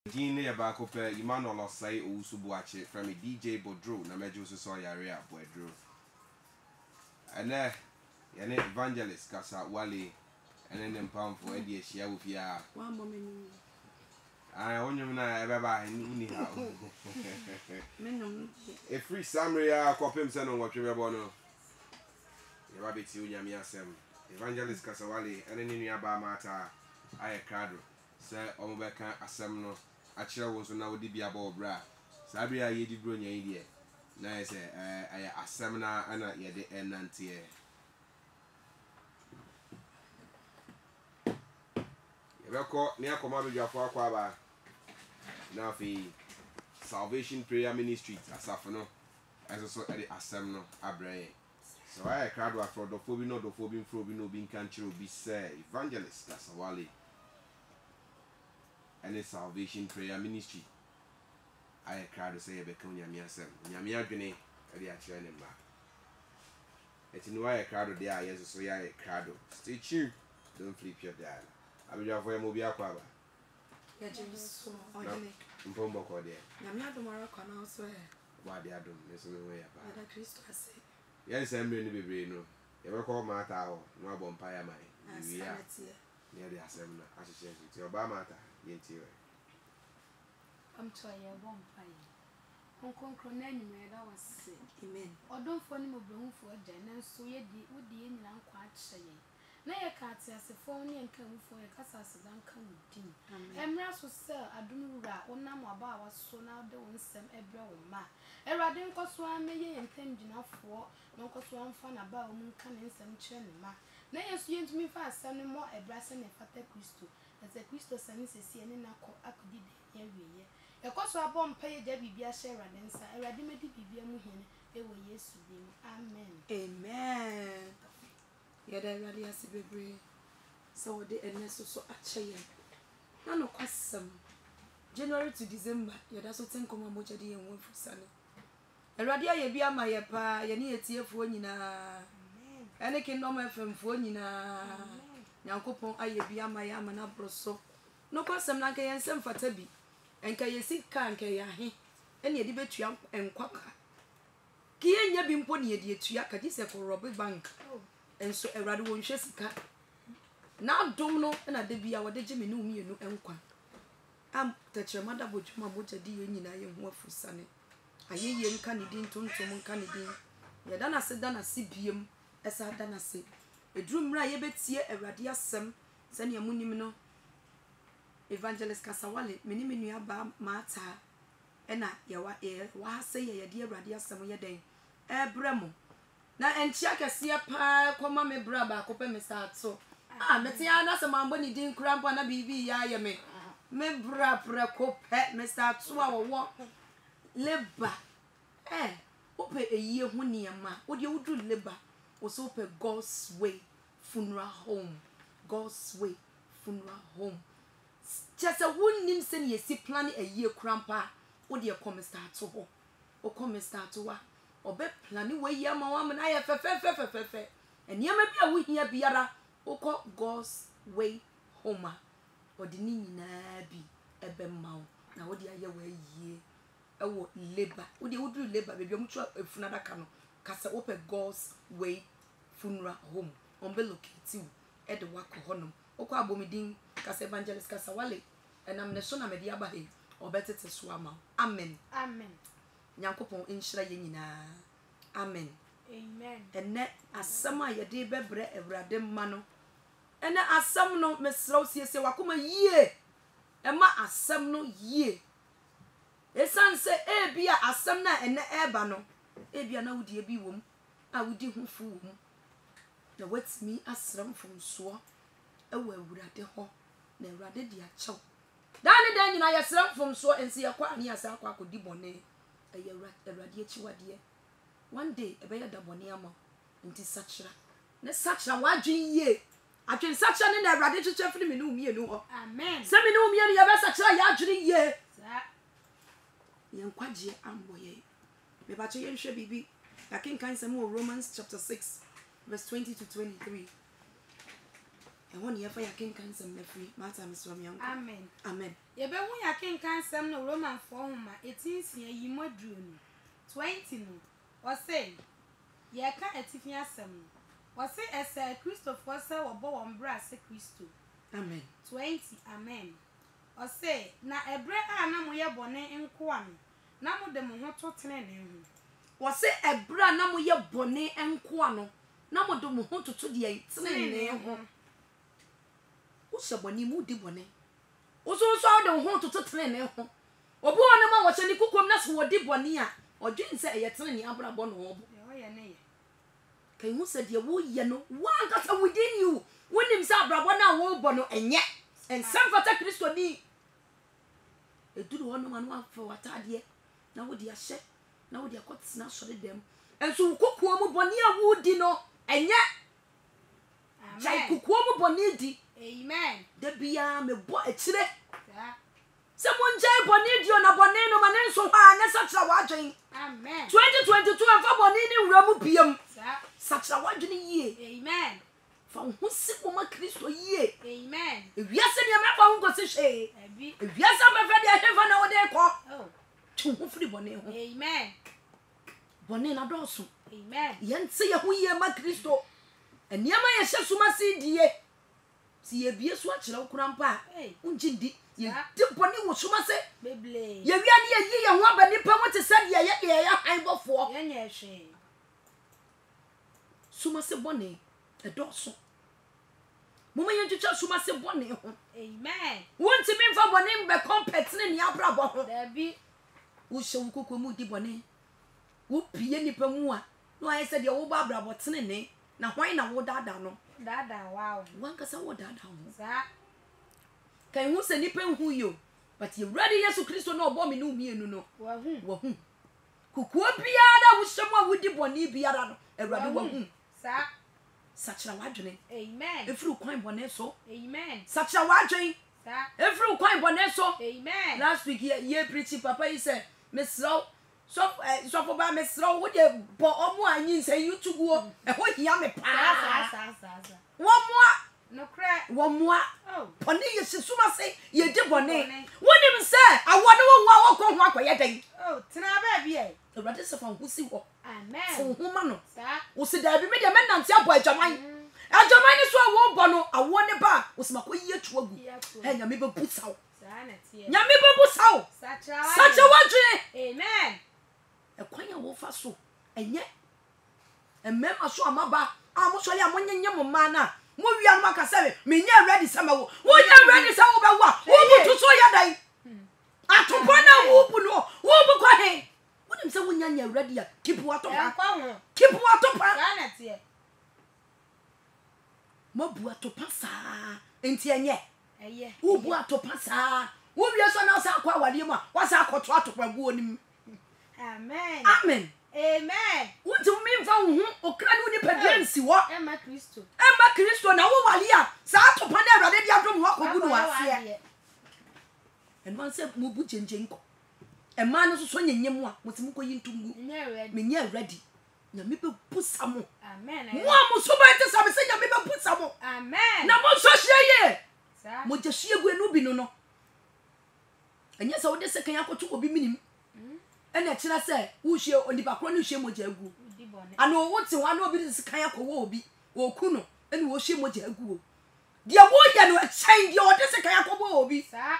Gene Yabako pe Emmanuel Osai Usubuache from a DJ Bodro, Namejo Soyaria Bodro. And there, an evangelist Casa Wally, and then pound for Eddie Shia with ya. 1 moment. I only ever buy anyhow. A free summary, copy son on what you want. You rabbit you, Yamiasem, Evangelist Casawali, and then in Yabamata, I a card, Sir Omobeka Asemno. Actually, was now the be about bra. Sabria, ye did bring your idea. Nice, a seminar and a ye the end anti. Record near Command Jaffa now for Salvation Prayer Ministry as Safano, as also at the Assemno Abrae. So I cried for the phobia, no, the phobia, no being country will be say Evangelist Casawali. And the Salvation Prayer Ministry. I cried to say a become Yamiasem, Yamia Gene, and the actual name. It's in why I cried there, yes, so I cried. Stay tuned, don't flip your dial. I will have a movie aquaba. So, Pombo Cordia. Yamia tomorrow can also Why they are doing this way about the Christ has said. Yes, I'm going to be brain. You ever call my tower, no bonfire mine. We are near the assembly association to Obama. I'm trying a bonfire. Uncle Cronin, that was sick. Amen. Or don't phone him a bloom for a general, so ye would the end quite shy. Nay, a cat as a phone and come for a casa don't come with tea. And Ras was sir, I don't know that one number about was so now doing some ebra or ma. A radin cost 1 million and 10 enough for no cost 1 fun about moon canning some churning ma. Nay, as you to me fast, sending more a brass and a fatter crystal. As a crystal sends a sea and I could did every year. A cost of a bomb pay Debbie be a share and answer a ready-made be a muhin, they were yes to them. Amen. Amen. Yada ready as a baby. So the endless so a chain. None of custom. January to December, yada so think come much a day and one for sunny. A radia ye be a my pa, ye need a tear for you na. Any kingdom FM for you na. Yankopon aye bia mayama na broso no kwasem na nka yensem fatabi enka yesi ka nka ya he ene yedi betua enkwaka ki yenya bi mpo ne yedi etua ka dise ko rob bank enso ewrade won hwe sika na dom no na de bia wode gye me ne umienu enkwa am tachere mada bojuma moja di ye nyina ye ho afusane ayeye nka ne din tontom nka ne din ye dana se dana sibiem esa dana se edrumra ye betie ewrade asem sane amunim no Evangelist Casawale meni aba mata ena ye wa se ye de ewrade asem ye den ebremo na enchia kese pa koma me bra ba ko pe me sato meti ana se mambo ni din krampo na bibi ya ye me bra pra ko pe me sato a wo leba ope eyi hu niema wo de wudu leba also per God's way funeral home. God's way funeral home. Just a wooden send ye see plan a year crampa. O dear come start to ho. O come start to wa. O be planning way yama woman I have fe. And ye may be a week here biara. O call God's way home. O the nini na be a bemau. Now what dear ye way ye. O labor. O de would do labor baby mutual if nada cano. Kasa open God's way funeral home on be located at the work honum oko abomidin kasa Evangelist Casawale and am so na media ba he or better to swama amen nyankopon inhyira ye nyina amen ene asama ye de bebre ewrade ma no ene asam no mesraw siese wakoma yie ema asam no yie esan se bia asam na ene eba no bia na wudi bi wom a wudi hu fu wom na watimi asram from so ewa awurade ho na awurade dia chaw dan nyina yesram from so ense yakwa ani asa akwa akodi bone eya awurade achiwade one day ebeya da bone ama nti sachira ne sachira wadwen ye atwen sachira ne na awurade chiche firi me ne umienu ho amen se me ne umienu ya be sachira ya adwen ye yankwaje amboye me ba che yenhwe bibi yakin kan some Romans chapter 6 verse 20 to 23 ɛho ne yɛfa yɛkenka nsɛm na firi mata mesrɛ me yanko Amen. amen Yɛbɛhu yɛkenka nsɛm no Roman 4 homa 18 yi moduro no 20 no. Ɔse yɛka atifi asɛm no. Ɔse ɛsɛ Kristofoɔ sɛ wɔbɔ wɔn bra sɛ Kristo. amen 20 amen. Ɔse na ɛbrɛ a na moyɛ bɔne nkoa no na mo de mo ho to tenene ho. wɔse ɛberɛ na moyɛ bɔne nkoa no na mode mo ho toto deɛ tenene ho wohyɛ bɔne mu di bɔne woso wode wo ho toto tenene ho obi wɔ no ma wɔhyɛ ne kukom na so wɔdi bɔne a ɔdwen sɛ ɛyɛ tenene abrabɔ no wɔbɔ Ɔyɛ ne yɛ. kan hu sɛ deɛ woyɛ no wankasa within you wonim sɛ abrabɔ no a wɔrebɔ no ɛnyɛ ɛnsɛm fata kristo ni ɛduru hɔ nom a no wafa w'ataadeɛ na wode ahyɛ na wode akɔtena asɔre dɛm ɛnso wo kokoɔ mu bɔne a wodi no ɛnyɛ gyae kokoɔ mu bɔne di Amen. da biara mebɔ akyire Saa. sɛ mongyae bɔne di o na bɔne no ma ne nso hɔ a ne sakyera w'adwen Amen. 2022 ɛmfa bɔne ne wura mu biam Saa. sakyera w'adwene yie Amen. fa wo ho si kɔma kristo yie Amen. ewiase deɛ mɛfa ho nkɔsi hwee Abi. ewiase bɛfɛ deɛ hefa na wode kɔ Oh. twe ho firi bɔne ho Amen. bɔne na dɔɔso Amen. yɛnte yɛ ho yie ma kristo nneɛma yɛhyɛ soma se die si yɛbie so akyerɛ wo kora mpa a Hey. wongye ndi yɛdi bɔne wɔ soma se Beble. yɛwia ne yɛyi yɛn ho aba nnipa mu te sɛ deɛ yɛyɛ han bɔfoɔ Yɛnyɛ hwee. soma se bɔne ɛdɔɔso moma yɛntwitwa soma se bɔne ho Amen. wontimi mfa bɔne mbɛkɔ mpɛtene ne abrabɔ ho Dabi. wohyɛ wo koko mu di bɔne wopie nipa mu a na wayɛ sɛ deɛ wobɔ abrabɔ tenene na hwan na wodaada no Dada wow. wankasa wodaada ho Saa. kan hu sɛ nipa nhu yi o but yɛwurade yesu kristo na ɔbɔ me ne womienu no Wahu. wahu kokoa biara na wohyɛ mu a wodi bɔne biara no awurade wahu Saa. sakyera w'adwene Amen. ɛfiri kwan bɔne so Amen. sakyera w'adwen Saa. ɛfiri kwan bɔne so Amen. last week ye preach papa yi sɛ mesrɛw sɔfo ba mesrɛw wode bɔ ɔmo a nyinsɛ youtube wo ɛho hia me paa Saa. wɔmmoa Nokra. wɔmmoa Oh. bɔne yɛ hyesoma se yɛdi bɔne Bɔne. wonim sɛ awɔ ne wo ho a wɔkɔ ho akɔyɛ dɛn Oh, tena baabi ɛ. awurade sɛ fa wo ho si hɔ fo Amen. wo ho ma no Saa. wo se daabi me deɛ mɛnante abɔ adwaman adwaman ne so a wɔbɔ no awoɔ ne ba a wo se makɔyi atu agu ɛ nyame bɛbu saw Saa na teɛ. nyame bɛbu saw Sakyera. sakyɛ w'adwene Amen. ɛkwan a wofa so ɛnyɛ mmarima so amaba a mosɔre a monyenye mo mmaa no a mowia no aka sɛ menyɛ ready sɛ ma wo wonyɛ ready sɛ wobɛwo a wobutu so yɛ dan atopɔ no a wobu no wobu kɔ he wonim sɛ wonya nyɛ ready a kipu ato pa Ɛnkɔ ho. kipu ato pa Saa na teɛ. mabu ato pa saa enti ɛnyɛ Ɛyɛ. wobu ato pa saa wowie so na wosa akɔ awadeɛ mu a woasa akɔto atopɔ aguo no mu Amen. amen Amen. wontimi memfa wo ho ɔkra ne wo nipadua nsi hɔ Emma Kristo. ɛma kristo na wowale a saa atopa ne awurade de adom hɔ akɔgu no waseɛ ɛno sɛ mobu gyengyen kɔ ɛma no soso nyɛnyɛ mu a motimi kɔyi ntom gu Nyɛ ready. menyɛ ready nyame bɛbu sa mo Amen. mo a mo so bɛte sa me sɛ nyame bɛbu sa mo Amen. na monsɔ hyerɛ yie Saa. mogya hwie gu anu bi no ɛnyɛ sɛ wode sɛkan akɔto obi minim ɛna ɛkyerɛ sɛ wohwie onipa korɔ no hwie mogya agu Di bɔne. ana wote hɔ ana obi de sekan akɔwɔ obi wɔku no ɛne wɔhwie mogya agu o deɛ woyɛ no ɛkyɛn deɛ ɔde sekan akɔbɔ obi Saa.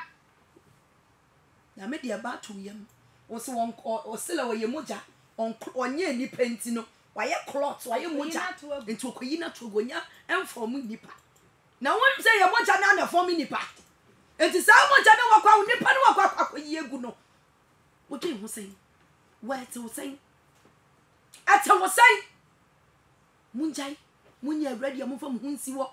nyame deɛ ba ato yam wɔsɛ ɔsela wɔyɛ mogya ɔnyɛ nipa nti no wayɛ clot wayɛ mogya nti ɔkɔyi no ato agonya ɛmfɔm nipa na wɔn sɛ yɛ mogya no ana fɔm nipa nti saa mogya no wɔkɔ awo nipa no wɔkɔ akɔyi agu no wodwe ho sɛn wɔɛte wo sɛn ɛte wo sɛn mongyae monyɛ awurade a momfa mo ho nsi wɔ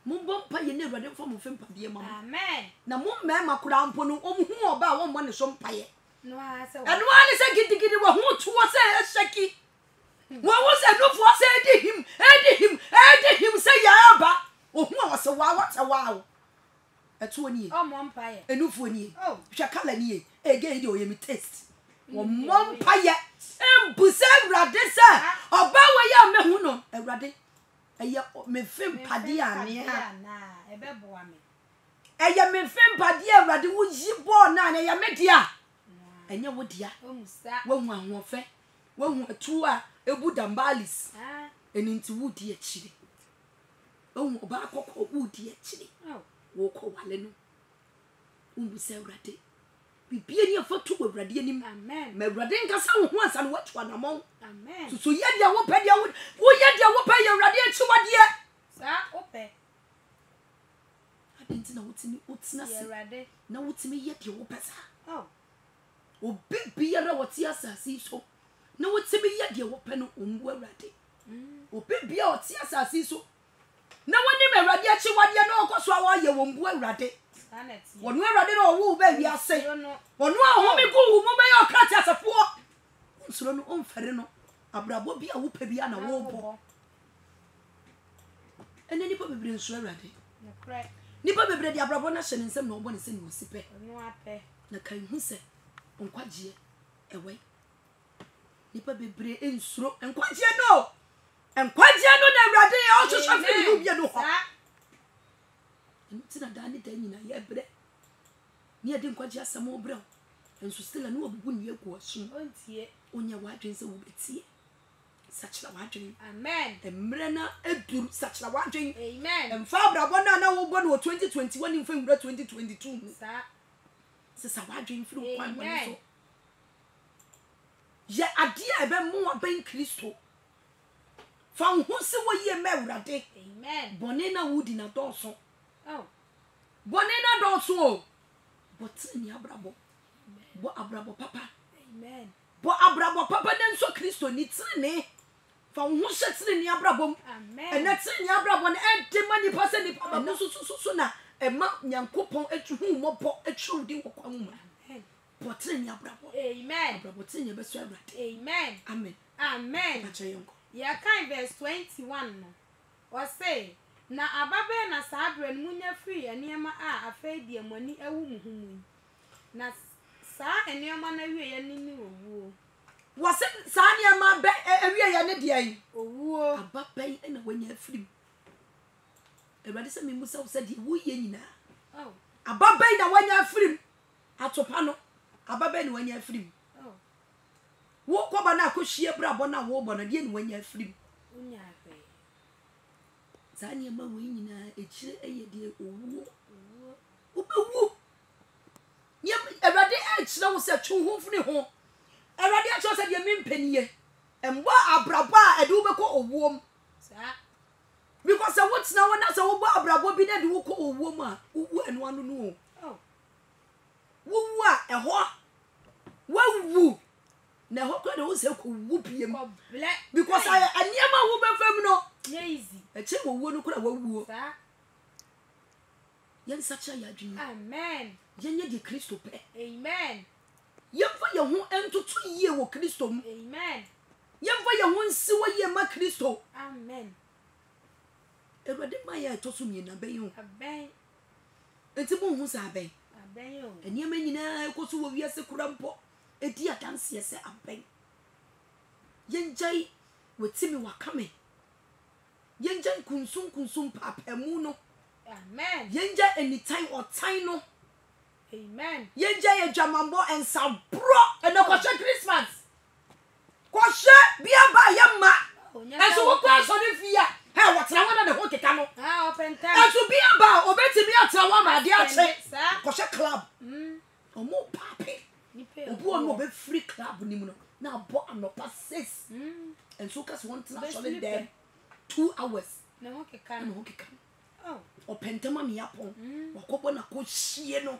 mombɔ mpa yɛ ne awurade mfa mo mfe mpadeɛ ma mo Amen. na mo mmarima koraa mpo no ɔmo hu ɔba a wɔmmɔ ne so mpayɛ No ha sɛ. ɛno ara ne sɛ gidigidi wɔ ho toɔ sɛ ɛhyɛki wɔwo sɛ nufoɔ sɛ ɛdi him sɛ yɛaba ohu a wɔsɛ waa wɔtɛ waa wo ɛtoɔ nie Ɔmɔ mpaeɛ. ɛnufoɔ nie Oh. hwɛ kala nie ɛgɛ yi deɛ ɔyɛ me taste wɔmmɔ mpayɛ mbu sɛ awurade sɛ ɔba wɔyɛ a mɛhu no awurade Eya me fem pade ane na ebeboa me eya me fem pade awrade wo yibo na na eya me dia enye wo dia omusa wo hu ahofe wo hu atu a ebu dambalis eni nti wo di akire wo hu oba akoko wo di akire wo ko wale no wo se awrade bibie ni afoto awrade anim amen me awrade nkasa wo ho ansa no watu anamon amen so ye dia wo pe dia wo ye dia wo pe ye awrade achiwade sa ope adenti na wotimi otina se awrade na wotimi ye dia wo pe sa obi biara woti asase so na wotimi ye dia wo pe no ombu awrade obi bia oti asase so na woni me awrade achiwade na okoso awo ye wo mbu awrade wonu awrade na owo ba wi ase wonu ahomi gu wo mu be ye okrati asafo nsuro no omfere no abrabo bia wo pe bia na wo bo ene nipa bebre nsuro awrade nipa bebre di abrabo na hye nsem na obo ne se ni osipe no ape na kan hu se nkwagie ewe nipa bebre ensuro nkwagie no na awrade ya o hwehwe fi no bia no ho ntina dani da nyina ye bre ni ade nkwagie asamo bre enso stila no obubu ni egu asu ontie onya wadwen se wo betie sachira wadwen amen emre na eduru sachira wadwen amen emfa abrabo na wo bo no 2021 mfa ngura 2022 sa sisa wadwen firi kwan man so ye ade a ebe mo aben Kristo fa ho se wo ye me awrade amen bone na wudi na doso oh bone na doso o but ni abrabo bo abrabo papa amen bo abrabo papa na nso Kristo ni tene fa ho hye tene ni abrabo amen ena tene ni abrabo na ente mani pase ni papa no so na ema nyankopon etuhu mobo etwudi wo kwa mu amen bo tene ni abrabo amen abrabo tene be so awrade amen amen amen acha yonko ya kan verse 21 no o say na ababe na sabre no munya free eniema a afei die mani ewu muhumu na sa eniema na wie ya nini owuo wase sa eniema be ewie ya ne dia yi owuo ababe na wanya free ewade se mimusa wo se die wo ye nyina oh ababe na wanya free atopa no ababe na wanya free oh wo koba na akohie brabo na wo bo na die na wanya free unya ape zani ema wo nyina echire eye die owuo obewu nyem ewade echire wo se twu ho funi ho ewade acho se die mempaniye embo abrabo a ede wo beko owuom sa because what na wona se wo bo abrabo bi na de wo ko owuom a wu enu anu no oh wu a eho wawu na ho ko de wo se ko wu piem ko ble because aniema wo be fam no easy eche wo wu no kura wawu sa yen sacha ya dwun amen yenye di Kristo pe amen yemfa ye ho entutu yie wo Kristo mu amen yemfa ye ho nsi wo yie ma Kristo amen erode ma ya etosu mi na ben ho aben enti mo hu sa ben aben yo eniema nyina ekosu wo wiase kura mpo edi adanse se aben yenjai wetimi wakame yenjai kunsum papamu no amen yenjai anytime or time no amen yenjai adwamambo ensabro enokoshe Christmas koshe bia ba yema enso wo kwa so ne fia he wotena wona ne ho keka no ah open time enso bia ba obetimi atra wa ma de ache koshe club omo pape nipe obu ono be free club ni mu no na bo anopa 6 enso kas want to actually there 2 hours na ho keka na no ho keka oh opentama mi yapon wakobo na ko hie no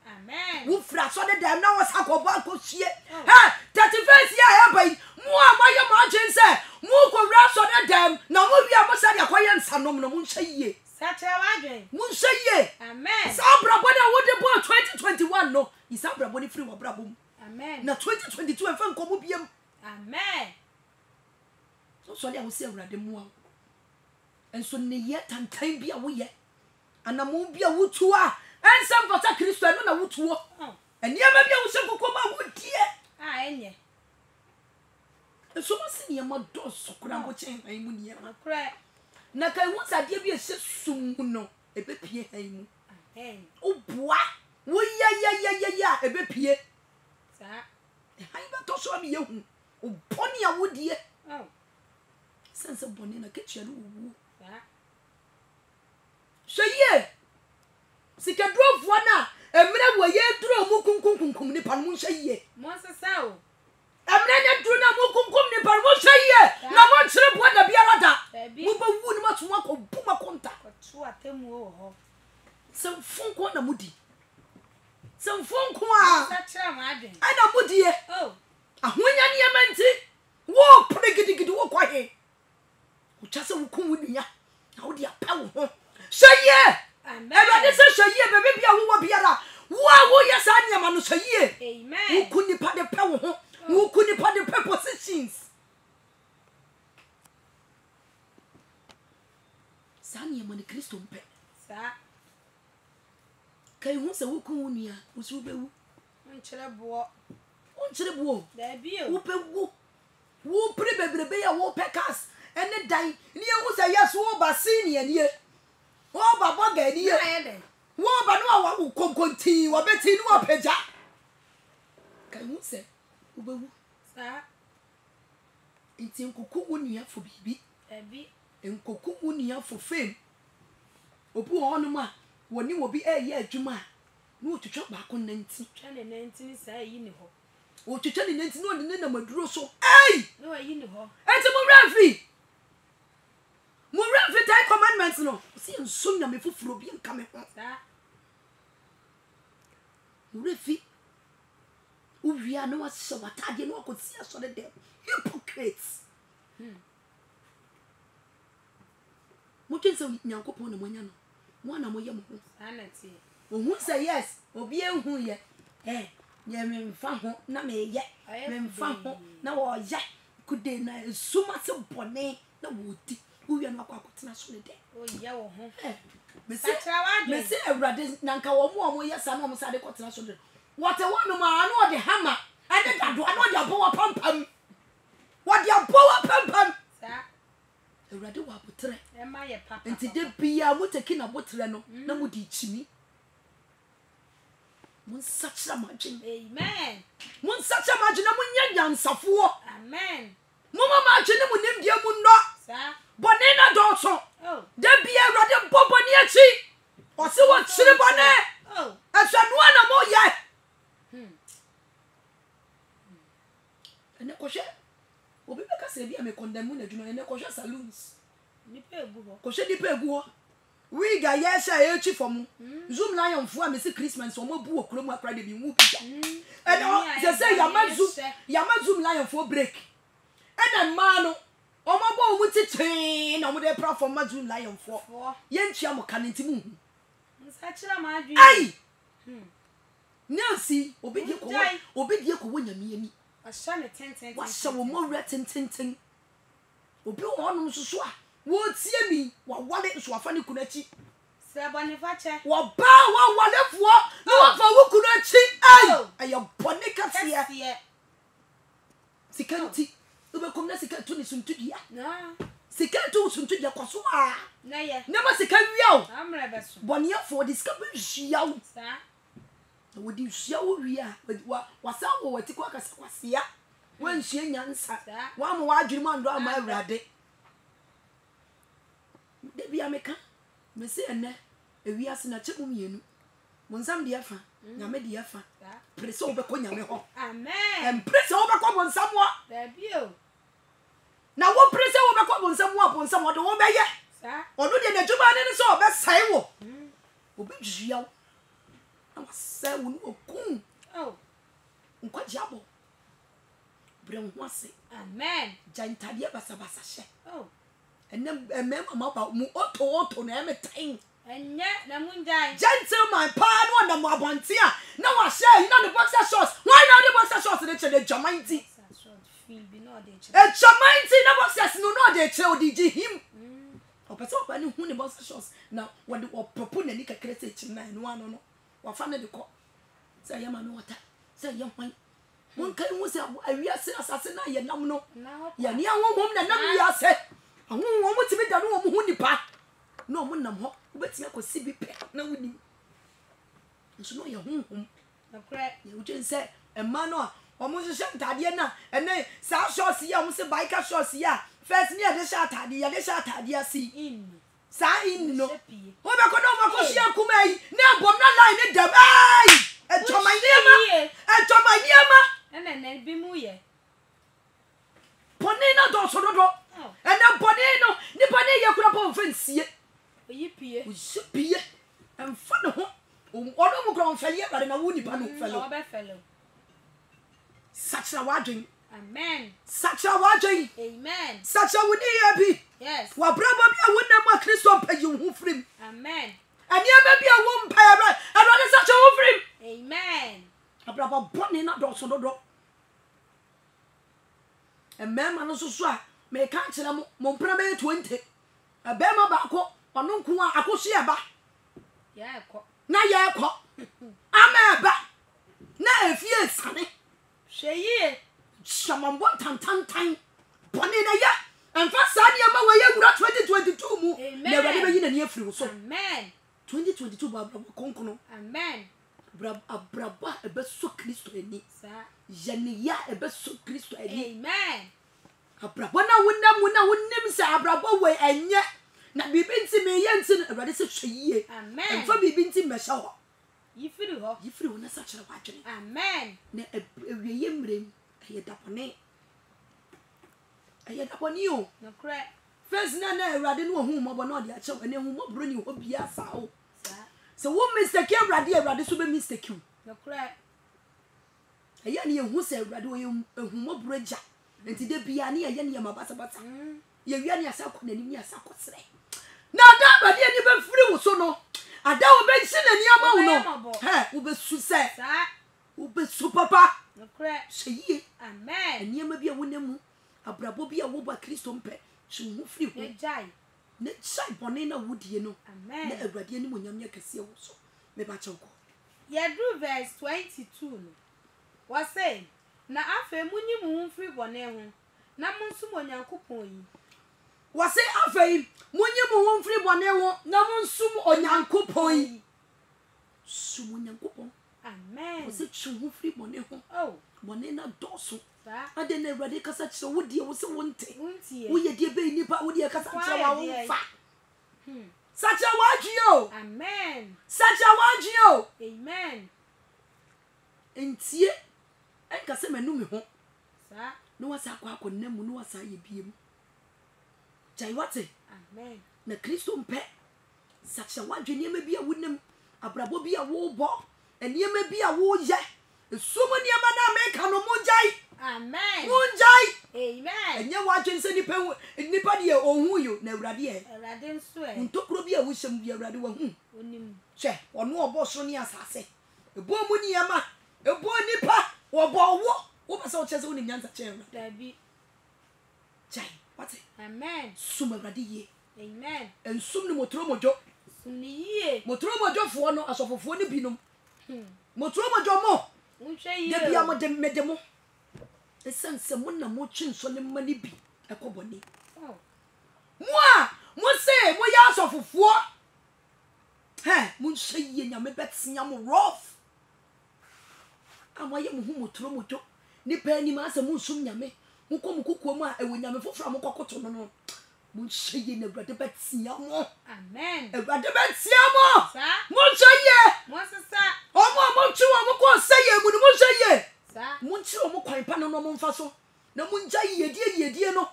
amen wo fra so de dem na wo sakobo ko hie ha 31st year ya bai mu a maye ma chen se mu ko wra so de dem na mo wi a mo sa de akoye nsanom no mu nhye yie sacha wadwen mu nhye yie amen sa brabo na wo de bo 2021 no isa brabo ni free wo brabo mu amen na 2022 en fa nkomo biem amen so le a wo se awrade mu a enso ne ye tantan bia wo ye anamo bia wo tu a ensam fata Kristo eno na wo tuo eniema bia wo se kokoma wo die ah enye enso ma se niema do sokura mo chen han mu niema okra na kai hu sade bi sum no ebe pie han mu oboa wo ya ebe pie sa han ba to so am yehu oboni awodie sense boni na ketua no wu so ye sikadrofo na emre wo ye duro mu kunkunkunkum ni pan mu nhye mo sesa o emre ne duro na mu kunkum ni pan mu nhye na mo chire bo da biara da mu ba wu ni ma to ko buma konta ko tu atemu o ho sem funko na mudi sem funko a sa chira ma adwen ana mudie oh ahonya ne yamanti wo pregidigidi wo kwahe wo chase wo kun wunya na wo dia pa wo ho hweye amen ebe se hweye bebe bia wo biara wo ya sa nyama no hweye amen wo kun nipa de pa wo ho wo kun nipa de pa positions sa nyama ni Kristo mpe sa kai hu se wo kun wunya wo su bewu nchire bo onchire bo da bi o wo pe wo pre bebrebe ya wo pekas ene dan ni ehu se yes wo ba senior nie wo ba boga nie ayede wo ba no wa wo konkonti wo beti ni wo peja kai hu se wo bewu sa nti nkoku wunia fo bibi ebi nkoku wunia fo fame obu hono ma woni wo bi eye adwuma no twetwe ba ko nanti twene 19 sa yi ni ho o twetwe ni nanti no ne na maduro so no yi ni ho enti mo refi tai commandments no si nsum na me fufuro bi nka me ho sa mo refi uwia no wase watade no akosi aso de dem hypocrites mo twense nyankopon na monya no mo na moye mo ho sanati ohun say yes obi ehun ye ye me mfa ho na me ye me mfa ho na wo ye kude na suma se bone na wo di uwia no akotena so de dem o ye wo ho me se awrade na nka wo mo ye sa na mo sa de kotena so de what a one ma no de hammer and the do no de abowa pampam what de abowa pampam sa awrade wa botre e ma ye papa enti de bia mo teki na botre no na mo di chimi mun sachira majin amen mun sachira majin na mun nyanya nsafo amen mo mama majin mu nim die mu no sa bone na do so oh de bia awrade boboni achi o se wo chire bone oh asanu na mo ye ene koshe obi be ka se bia me condemn na dwuma ene koshe saloons ni pe egu ho koshe di pe egu ho we ga ye sha ye chi fom zoom lion fo am se Christmas o mo bu okuro mu akra de bi mu pija ene se ya ma zoom lion fo break ene ma no o mo bo mu titi na mo de platform ma zoom lion fo ye ntia mo kanenti mu nsa chira ma adwen ai Nancy obi die ko wonyame ani asha ne tenten wa sha wo mo retententen obi wo no susu a wo tie mi wa wale so afa ne kunachi se bone fa che wa ba wa wale fo na wa fa wo kunachi ai ayo bone katia sikanti ube komna sikantu ni suntudia na sikantu suntudia kwaso a na ye na ma sikanwiao amre beso bone for discover hwiao sa wo di hwiao wia wa sa wo wati kwa kasa kwasia wan hwie nyansa wa mo wa adwiri ma ndo ama awrade de bia meka me se ene ewiase na chemu mienu mo nsam de afa nyame de afa prese obekọ nyame ho amen prese obekọ mo nsam wo da bio na wo prese obekọ mo nsam wo bo nsam wo de wo beye sa onu de na djuma ne so obesai wo obejia wo na wase wo no okun oh nkwaji abo bre ho ase amen jantade basabasa hye oh enem mama ba mu oto na em time enye na munjai gentleman pa no na mo abonte a na wa share na the boxer shorts why now the boxer shorts dey che jamanti feel be no dey che jamanti na boxers no dey che o DJ him o pese o ba ni hu ne boxer shorts na what the propose na ni kakere se che na no ano no wa fa na de ko say ya ma me water say ya hwan mon kai mu se awia se asase na ye nam no ya ni ahomom na nam ya se wo mo timi da no wo mo hu nipa na wo nam ho wo betia kosi bi pe na woni nso no ye honhom na kra ye wo jense emma no o mo hye ntade na ene sa shorts ya mo se biker shorts ya first ni ade sha atade ya de sha atade asi in sa in no Shepi. wo be ko no ma ko hye kuma yi na bom na line ni dam ai e to my niema na bi mu ye poni na do so do ene poni no ni poni ye kura po mfansie oyipie oyipie emfa ne ho ono mu kura mfali bare na wo nipa no felo o be felo sacha wadwen amen sacha wadwen amen sacha woni ya bi yes wa brabo bi a wonam a Kristo payi hu frim amen ani aba bi a wo mpa ya ba ado sacha hu frim amen abrabo boni na do so do emema no so a me ka kire mo mpra be 20 abema ba ko ono nko a akohye eba ya ekọ na ye ekọ ama eba na efie sane hweye shamambo tantantan boni na ya emfa sane ama we ye wura 2022 mu na wade be yina ne afiri so amen 2022 ba brabo konkono amen braba ebe so Kristo eni sa yene ya ebe so Kristo eni amen abrabo na wonam sa abrabo we enye na bibi nti me ye nti awade se hweye amen emfa bibi nti me hye ho yifiri ho na sa kire wadwene amen na ewiye mrem eye dapone o na kra first na awade no hu mo bo na ode a chew ene hu mo bro ni ho bia sa o sa so wo mistake awade so be mistake you na kra eye ne hu se awade wo hu mo bro ja enti de bia ne eye ne mabasa ye wia ne asa ko nanim ne asa ko sere na da bade ni be firi wo so no ada wo be nsi na ni ama wo no wo be su se sa wo be su papa na kra hweye amen eniema bia wonamu abrabo bia wo ba Kristo mpe hwe firi ho ejai na chai bone na wudie no amen na awurade ani monyam ya kase wo so me ba chewko yedru verse 22 no was say na afa munyi mu mfiri bone ho na munsum onyankopon yi wase afei munyi mu mfiri bone ho na munsum onyankopon yi sum onyankopon amen wase chu firi bone ho oh bone na doso sa ade na awurade kasa kire wudie wo se wonte untie wo ye die be nipa wo die kasa kire wa wo fa hmm sacha wadwio amen sacha wadwio amen entie enka se manu me ho sa no wasa akwa namu no wasa ye biem jai wate amen na Kristo mpe sacha wadwe niema bia wonam abrabo bia wo bo eniema bia wo ye sumo niema na meka no munjai amen munjai amen enye wadwe nse nipa de ohun yo na awurade e awurade nso e ntokro bia wo hyem bia awurade wa hu onim hwe ono obo so ne asase ebo mu niema ebo nipa obo wo pese o chese wo nyanza chen dabi jai wate amen sum awurade ye amen ensum ni motoro mojo suniye motoro mojo fo no asofofo ni binom motoro mojo mo unhwe yi de bia mo de medemo esense mo na mo twinso ne mani bi ekoboni oh mo se mo ya asofofo mo nhye nyame betia mo rough amaye mo hu motoro mojo ni pa ni ma se mo nsum nyame mo ko mo kukuo mu a ewo nyame foforo mo kokoto no no mo nhye na awurade betia mo amen awurade betia mo sa mo nhye mo sesa mo twa mo ko seye mu mo nhye sa mo nchi o mo kwan pa no mo mfa so na mo nja yedie no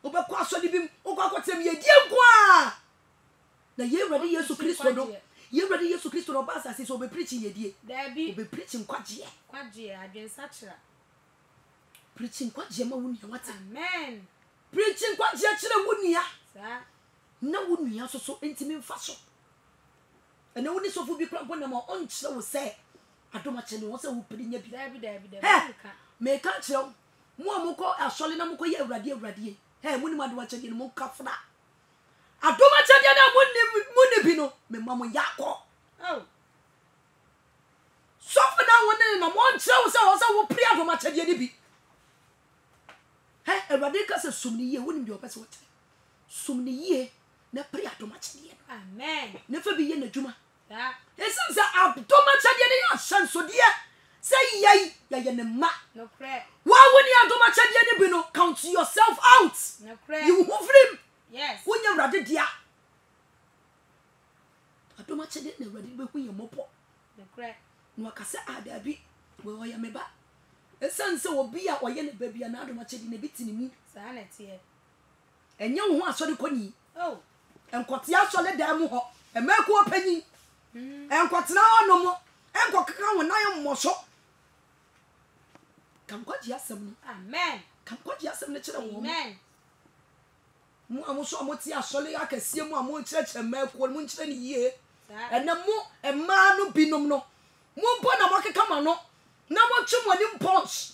obekọ asodi bim okwakotem yedie nko a na ye ready Yesu Kristo no ye ready Yesu Kristo no ba asase so be preaching yedie dabi be preaching kwaje adwensa kira preaching kwaje ma wunia wata amen preaching kwaje kire wunia sa na wunia so entimi mfa so ena woni so fu bi kra bona ma on kire wo se adoma kire wo se wo pedi nya bi dabi ka me ka kire mo amukọ asole na mukọ ye awurade muni ma do wa kire mo kafra adoma kire na muni bi no me ma mo yakọ oh so for na woni na mo kire wo se wo pri adoma kire ni bi Hey, everybody can say so many years wouldn't be your best water. So many years, na pray at much. Amen. Never be in the Juma. Yeah. It's a Thomas Adian, son, so dear. Say yay, ma. No crack. Why when you are Thomas Adian, count yourself out. No crack. You move him. Yes. When you're ready, dear. I don't much didn't ready when you're mopo. No crack. No, I can say, ah, there be. Well, I am a back. A son so be a way baby and not much in a bit in me. Sanity. And young one saw the conny. Oh. And Cotia solid damn ho, and Merco penny. And what's now no more. And what can when I am more so. Come what you some. Amen. Come what you some little woman. Amen. Moamoso motia solid I can see more church and Merco munch any year. That. And the more a man no binum no. More bona market come on no. Now what you want in punch.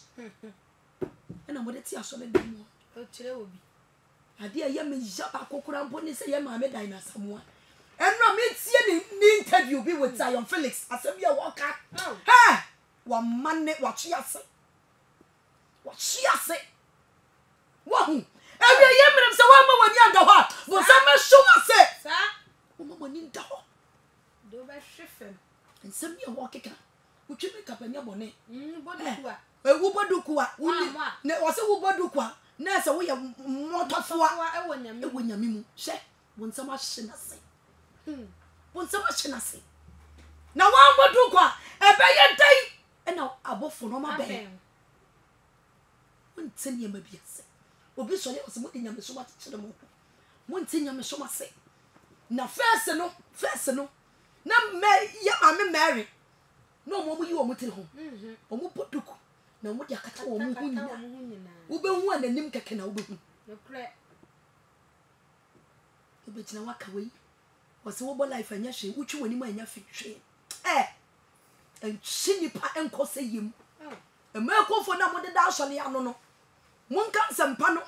And I'm going to tell you solid more. Oh, chill will be. I dear yammy japa cocoram pony say yamma medina someone. And no meets the interview be with Zion Felix as a mere walker. Oh. Ha! One man what she has said. What she has said. Wahoo! Every year, so one when you're the heart, but some show us it. Sir? Woman in the hall. Do by shift. And send me a walking car. Would you make up in your bonnet? Body. A wubadukua, was a wubadukua. Nurse, we are more tough for when you mean, say, when so much shall I say. When so much shall I say. Now, one badukua, a bay day, and now above for no my bay. One 10 year maybe, say. Will be so little looking at me so much to the moon. 1 10 year so much say. Now, first and no. Now, I'm married. No more you are mutil home. Or more put duku. Now, what you cut or muhuna. Ube one and Nimka can obey. No crack. You bet now walk away. Was over life and yashi, which you when your feet train. Eh, and shinny pa and cause him. A miracle for now, what the dash on the anono. One can some pano.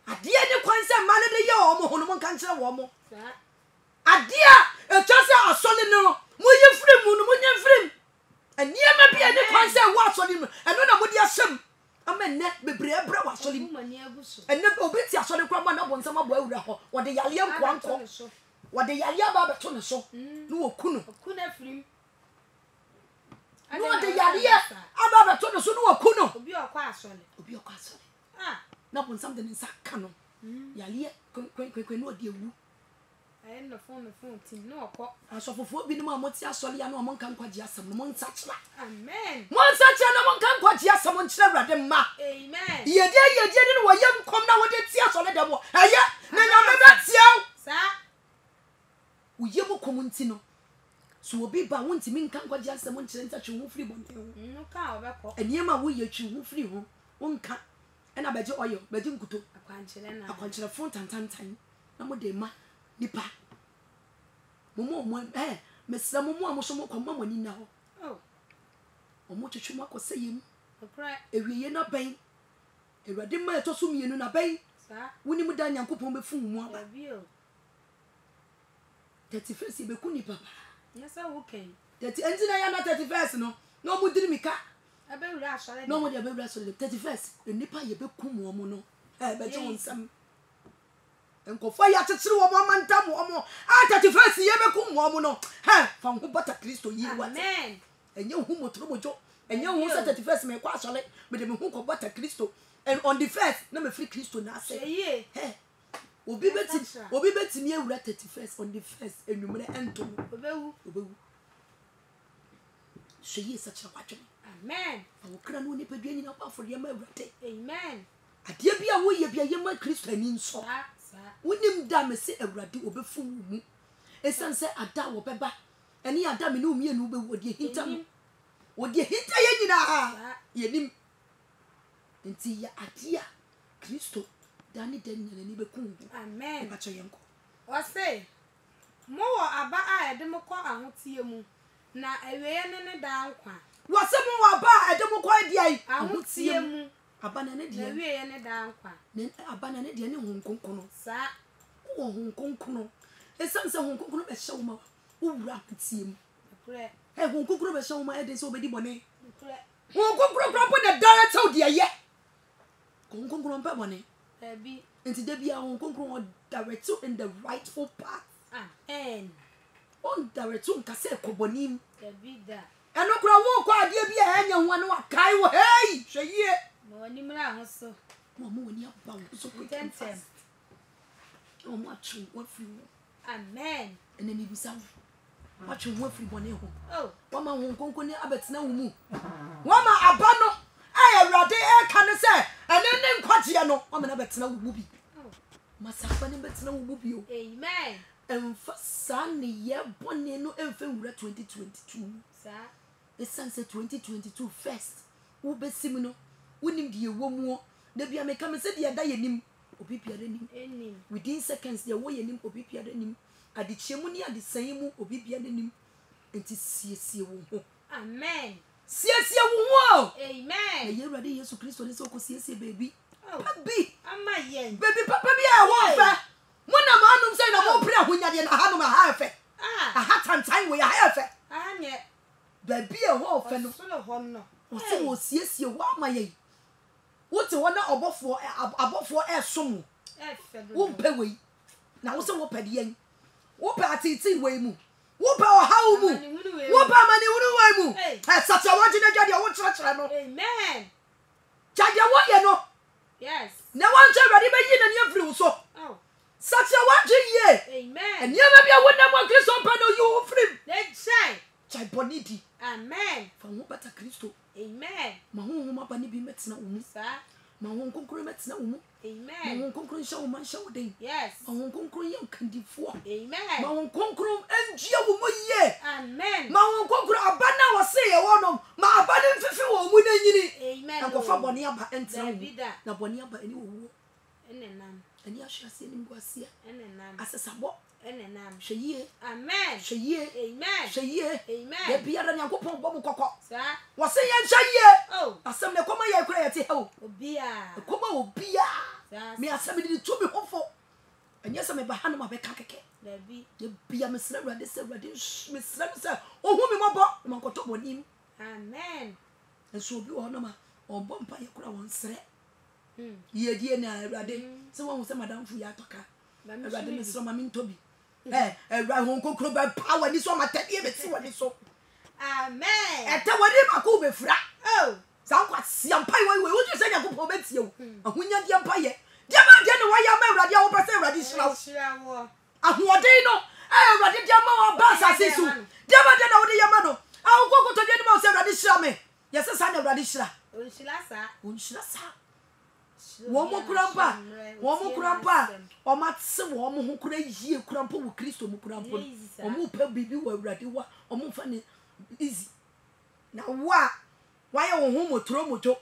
A dear, the quince man of the year, or one can say one more. A dear, a chance are solid no. Muy free. And near me be any concern what's on him, and none of what some. A man net be brave, was on him. And never obey your son of Cromman upon some of what the Yaliam Quanco, what the Yalia Babatona so. No, Kuno. Couldn't free. No, the Yalia Ababatona so no Kuno. Be your castle. Be your castle. Ah, not when something is a canon. Yalia, quick, no dear woo. I end the phone team. No, I saw for being more Motia Soliano among Canquadia, some one such. Amen. One such an among Canquadia, someone clever than ma. Amen. Ye didn't know young come now with the tears on the devil. Aya, then I'm not you. Sir, we yell Comuntino. So will be by one to mean Canquadia, someone to enter you free one. no cow back. And Yama will you chew free home. One cat. And I bet you oil, but you could A a quantity of front and time. No more de ma. Nipa. Momo, Miss Samoa was some more money now. Oh, Or much you must say him. a crack. If we are not paying, a redeemer to sum you in a bay, Sir, when you done young couple before one. a view. 31st, Bekuni Papa. Yes, I will came. That engine I am not 31st, no more did me car. I bet rash. No more ever wrestled 31st, and Nipa Yebekum woman. I bet you want some. And go fire to through a woman, Tam woman. Ah, 31st, Yebekum woman. Ha, from who but a Christo ye was. Amen. And you whom trouble joke. And you who said 31st may quite solid, but the who but a Christo. And on the first, number 3 Christo now say, Ye. hey. Will be betting me at 31st on the first, and you may enter. She is such a watcher. Amen. I will cry no nipper being up for your mother. Amen. A dear be a way, be a young Christian in so. Sir, When him damn say a radu or before me, a son said a da or beba, and he had damn no me and Uber would you hit him. Would you hit a yen? Until ya adia Christo, Danny Den and Nibekum. Amen. But your uncle. Or say, more about I democrat and what's you. Now, a way and a down quan. Was some more about I don't quite yet. I won't see him. A banana The way and a down quan. Then a banana dear Hong Kong. Sir, Oh, Hong Kong. A son said Hong Kong a show more. Who rapid see him? correct. Hey, Hong Kong a show my head is already money. Correct. Hong Kong grump with the dollar told you yet. Hong Kong grump money. Baby. Nti da bia wo konkron direct you in the rightful path. Amen. On direct you nkase ekobonim. Baby da. Eno kura wo kwa ade bia enya ho ane wakai wo hey hweye. No ani mra ho so. Mama woni aba wo so Tentem. Mama atwe wo free wo. Amen. Ene ni bisa wo. Atwe wo free bone ho. Oh. Wama wo konkron ni abetena wo mu. Wama aba no Awurade e ka ne se ene ne nkwaje no wama na betena wo mu bi. Oh. Masakwa ne betena wo mu bi o. Amen. Emfasa ne ye bone no emfa wura 2022. Sa. Esanse 2022 first. Wo besim no wonim de ewo mu da bia me ka me se de da yenim obi piade nim. Enim. Within seconds de wo yenim obi piade nim. Adichemu ni adesan mu obi piade nim. Enti siesie wo ho. Amen. Siesie wo ho. Amen. Na ye Awurade Yesu Kristo ne se ko siesie baby. Oh. Baby. Ama yen. Baby papa bi e wo fa. Mo na ma anum se na mo pre ahonyade na hanum ha fa. Aha tantan we ha fa. Anye. Baby e wo fa no. So lo hom no. Wo se wo siesie wo ama ye. Wo te wo na abofo e som. Efe do. Wo mpa we. Na wo se wo pade yen. Wo pa atiti we mu. Wo pa o ha wo mu. Wo pa mani wuru we mu. Hey. Sacha wo de dwade wo kyerɛkyerɛ no. Amen. Jaje wo ye no. Yes. Na wan che Awurade be yi na ne afiri wo so. Oh. Sacha wo je ye. Amen. Eniema bia wo na mo Kristo pa no you free. Let shine. Chai bonidi. Amen. Fa wo bata Kristo. Amen. Ma ho ho ma ba ne bi metena wo mu. Sa. Ma ho konkro metena wo mu. Ma Amen. ho konkro hye wo man hye wo den. Yes. Ma ho konkro ye nkandifo. Ma Amen. ho konkro enjia wo mu ye. Amen. Ma ho konkro abana wo se ye wo no. Ma abana mfifi wo mu na nyini. Amen. Na ko fa bone aba entena wo. Davida. Na bone aba eni wo wo. Enenam. Eni ahwase ni ngwasia. Enenam. Asesabo. Enenam. Hweye. Amen. Hweye. Amen. Hweye. Amen. Ya biara Nyankopɔn bɔ mu kɔkɔ. Sa. Wo se ye hweye. Oh. Asɛm ne kɔma ye kura ye te ha o. Obia. Kɔma obia. Sa. Me asɛm de to me hofo. Ɛnyɛ sɛ me ba ha no ma bɛka kɛkɛ. Dabi. Ye bia me sra Awurade sɛ Awurade me sra me sɛ ohu me mɔbɔ ma nkɔtɔ bɔnim. Amen. Nso obi wɔ hɔ no ma ɔbɔ mpa ye kura wɔn srɛ. Hmm. Ye die na Awurade sɛ wɔn sɛ madam fu ya tɔka. Awurade me sra ma me ntobi. Awurade hon kokro ba power ni so ma tɛdeɛ be ti wɔ ni so. Amen. Ɛtɛ wɔde ma ko be fra. Oh. Sa kwa sia mpa we wo ju sɛ Nyankopɔn betie wo. Ahonya die mpa ye. Dia ma die ne wa ya ma Awurade a wo pɛ sɛ Awurade hyira wo. Shira wo. Ahoɔden no Awurade dia ma wo ba asase so. Dia ma die na wo de ya ma no. Awo kokoto die ne ma wo sɛ Awurade hyira me. Ye sɛ sa na Awurade hyira. Onshira sa. Onhyira sa. Wo mo kura mpa. O ma tse wo mo ho kura yie kura mpa wo Kristo mo kura mpa. O mo pɛ bibi wo Awurade wa. O mo fa ne easy. Na wa ye wo ho mojo.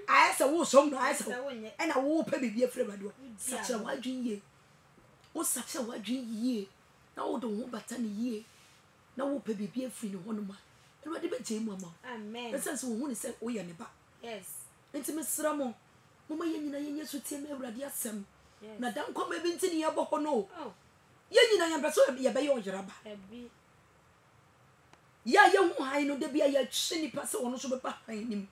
Ayese wo som no ayese. E na wo pɛ bibi afre Awurade wo. Sacha wa dwen yie. Wo sacha wa dwen yie. Na wo do ho bata ne yie. Na wo pɛ bibi afri ne ho no ma. Awurade be gye mu ama. Amen. Esense wo hu ne se wo ye ne ba. Yes. Enti me sra mo. Mama ye nyina ye nyeso tie me Awurade asem. Yes. Na dan koma bi ntini ye bo ho no. Oh. Ye nyina ye beso ye be ye ojraba. Dabi. Ya ye hu han no de bia ye hwe nipa se ono so be ba han nim.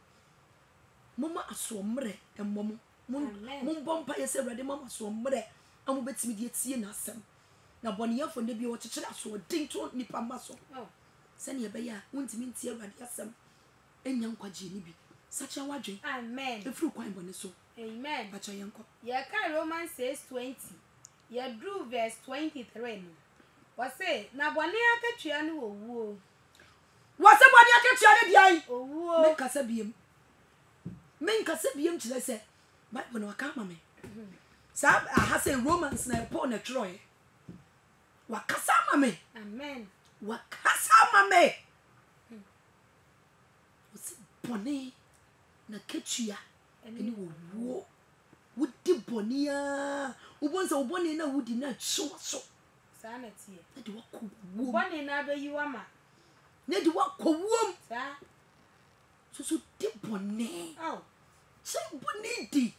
Mama asomre emmo mun bompa ye se Awurade mama asomre amu betimi de tie na asem. Na bone ye fo de bia wo kyekere aso din to nipa maso. Oh. Se ne ye be ya untimi ntie Awurade asem. Enya nkwaje ni bi. Sacha wadwe. Amen. Efru kwan bone so. Amen. Bacha yenko. Ye ka Romans 6:20. Ye drew verse 23 no. Wase na bone akatwa no owuo. Wase bone akatwa ne diai. Owuo. Men kasa biem kyerɛ sɛ Bible no aka ma me. Sa aha sɛ Romans na Paul na Troy. Wakasa ma me. Amen. Wakasa ma me. Wase bone na katwa ene wo wodi bone a wobonsa wobone na wodi na twa so. Sa na tie. Na de wakɔ wo. Bone na be yiwa ma. Na de wakɔ wo. Sa. So di bone. Oh. Say bone di.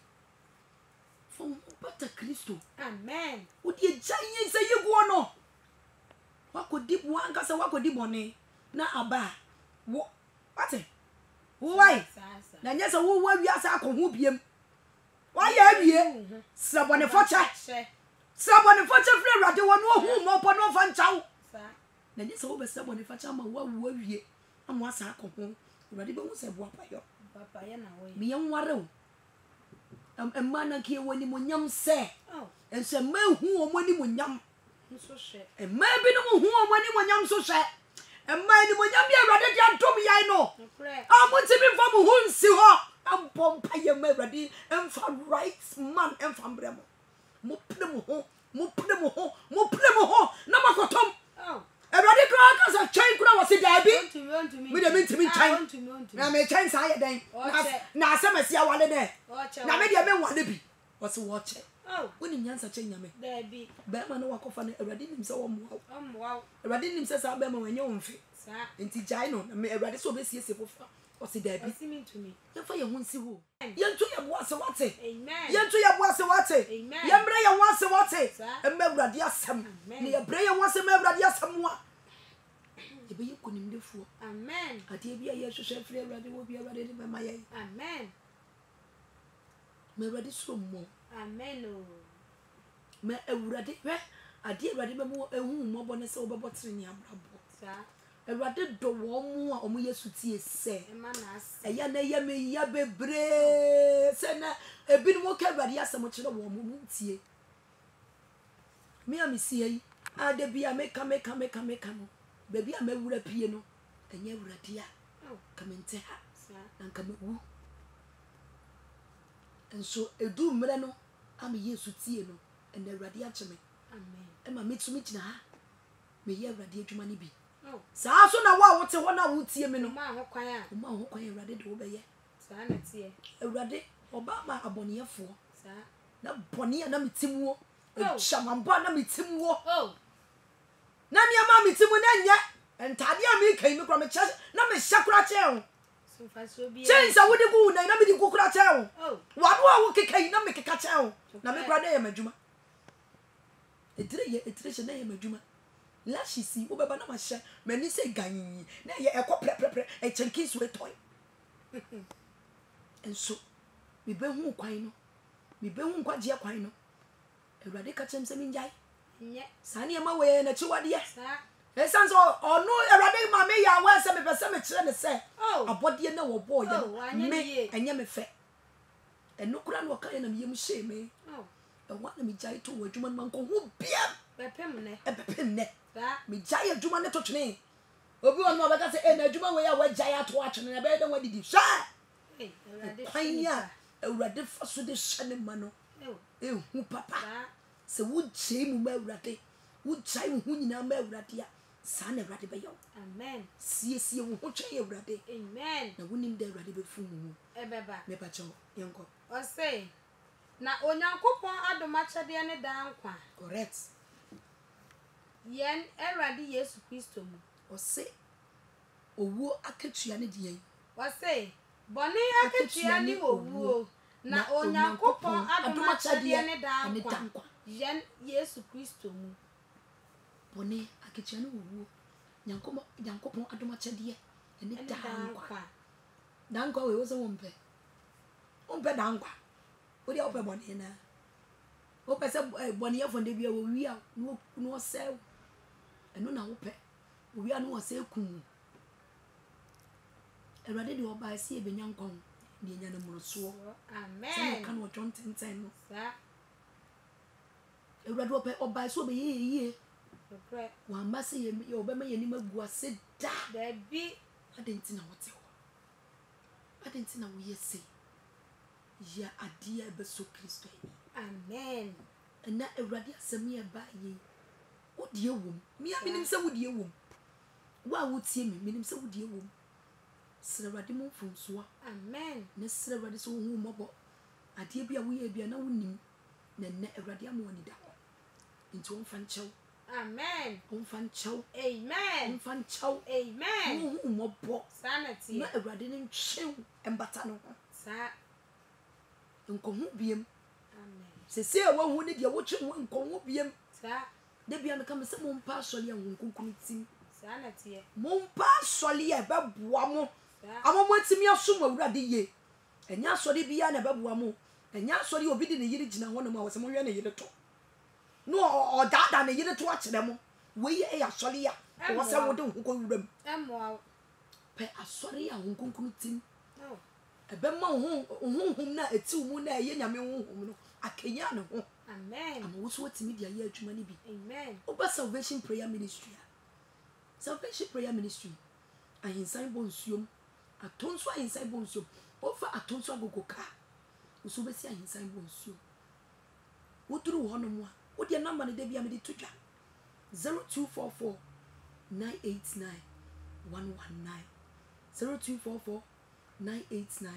From bata Kristo. Amen. Wodi agyan sɛ yego no. Wakɔdi wanka sɛ wakɔdi bone na aba. Wo ate. Why? Na nyɛ sɛ wo wa wiase akɔ ho biem. Why ye? Sabone focha. Sabone focha free rade won ohu mo po no fa nchaw. Na nye se wo be sabone focha ma wa wie. Am asa akoko. Rade be hu se bo apayo. Papa ye na wo. Me yan ware o. Emma na ke woni mo nyam se. Oh. Ense ma hu o mo ni mo nyam. So she. Emma bi no mo hu o mo ni mo nyam so she. Emma ni mo nyam ya rade dia dom yan no. Amunti bi fo mo hu nsi ho. Am pompa ye ma rade emfa right man emfa mbremo. Mo pne mo ho na makotom. Oh. Everybody cry cause a chain kura was dabi. Want to me. Me dey mean chain. To me. Na me chain sa ye den. Na asem asia wale den. Na me dey me wale bi. Was watch. Oh. Woni nyansa chain nyame. There be. Be ma no wakofa na everybody nim se wo mo. Wow. Everybody nim se sa be ma wenye wo mfe. Sa. Enti jai no na me everybody so be siesie fofa. Was dabi. Listening to me. Ye fa ye hu nsi wo. Ye ntu ye bo ase wate. Amen. Ye ntu ye bo ase wate. Amen. Ye mbre ye wo ase wate. Sa. Emma Awurade asem. Amen. Ne ye bre ye wo ase ma Awurade asem wa. Ye be ye konimdefuo. Amen. Ade bia ye hwehwe free Awurade wo bia Awurade ne mema ye. Amen. Me Awurade so mo. Amen. Oh. Me Awurade hwe ade Awurade be mo ehu mo bo ne se wo be botre ni abrabo. Sa. Awurade do wo mo a omo Yesu tie se. Emma na as. Eya na ye me ya bebre se na ebi no ka Awurade asem kire wo mo tie. Me am si yi ade bia me ka no. Baby am ewura pie no. Enye Awurade a. Oh. Kamente ha. Sa. Na nka mewu. Enso edu mre no am Yesu tie no. En Awurade acheme. Amen. Ema metumi kina ha. Me ye Awurade adwuma ni bi. Oh. Saa so na wa wote ho na wotie me no. Ma ho kwan a. Oma ho kwan Awurade de wo be ye. Sa na tie. Awurade oba ba aboneyefo. Sa. Na bone na metimuo. Oh. Chamamba na metimuo. Oh. Na niam metimu na nya. Entade am ikai me kro me che na me hyakura che ho. So fast will be. Change a wodi gu na me di kukura che ho. Oh. Wado a wo kekai na me keka che ho. Na me kra na ye madwuma. Etire che na ye madwuma. Lashisi wo beba na ma hye mani se ganyi na ye ekọ pre e chenkin so etoy. Enso me be hu kwan no. Me be hu kwaje kwan no. Awurade ka chem se mi njai. Nye. Sane ma we na chiwade. Sa. Esanso ono Awurade ma me ya wa se me pese me kire ne se. Oh. Abode na wo boy Oh, me enye me fe. Eno kura no ka ye na me yem hye me. Oh. E wa na me jai to adwuma no manko hu bia. Bepem ne. E bepem ne. Sa. Me jai adwuma ne to twene. Obi won no beka se e na adwuma we ya wa jai ato atwene na be de wadidi. Sha. Hey, Awurade. Panya Awurade fa so de hye ma no. Oh. Ehu papa. Sa. Se wo jai mu ma Awurade. Wo jai wo hu nyina ma Awurade a. Sa na Awurade be yo. Amen. Sie wo ho twen Awurade. Amen. Na wonim de Awurade be fu mu. Ebeba. Me pa cho yenko. O say na Onyankopon adoma chede ne dan kwa. Correct. Yen Awurade Yesu Kristo mu. O se owo akatua ne de yen. O say boni akatua ne owu na Onyankopon adoma chede ne dan kwa. Yen Yesu Kristo mu. Boni akatua ne owo. Nyankopon adoma chede ne dan kwa. Dan kwa we wo se wo mpe. Wo mpe dan kwa. Odi a wo pe boni na. Wo pe se boni ye fonde bia wo wi a no se. Eno na wo pe. Wo wi a no wo se kun. Awurade de oba si ebenya nkon de nya na muruso. Amen. Se no kan wo John 10:10 no. Sa. Awurade oba so be ye. Okre. Wa mbase ye oba ma ye ni magu ase da. There be Adenti na wote ho. Adenti na wo ye se. Ya adia be so Kristo yi. amen. Na Awurade asem ye ba ye. Wo die wom. Mi a minim se wo die wom. Wa wo tie mi minim se wo die wom. Sere Awurade mo mfonsoa. Amen. Ne sere Awurade so hu mobo. Ade bia wo ye bia na wonim. Na Awurade am woni da. Nti won fa nchew. Amen. Won fa nchew. Amen. Won fa nchew. Amen. Hu mobo. Sanity. Na Awurade ne nchew embata no ho. Sa. Nkohu biem. Amen. Sese a wo hu ne de wo twe nkohu biem. Sa. De bia me ka me se mo mpa asole a hunkunkun tim. Sanity. Mo mpa asole a be boa mo. Amomo timi asom Awurade ye. Enya asole bia na be boa mo. enya sori obi di ne yiri gina ho no ma wo se mo hwe ne yiri to no o dada ne yiri to a kire mo we ye ya sori ya wo se wo de hu ko wuram Emo. pe asori ya hu konkunu tim Oh. ebe ma hum na eti mu na ye nyame hum no akenya ne ho Amen. ama wo so watimi dia ye adwuma ne bi Amen. Oba Salvation Prayer Ministry. Salvation Prayer Ministry. Ahinsan bonsuom. Atonso ahinsan bonsuom. Ofa atonso agogoka. Uso besi ahinsan bonsuom. Woturu ho no mo a. Wo de number ne da bia me de todwa. 0244 989 119. 0244 989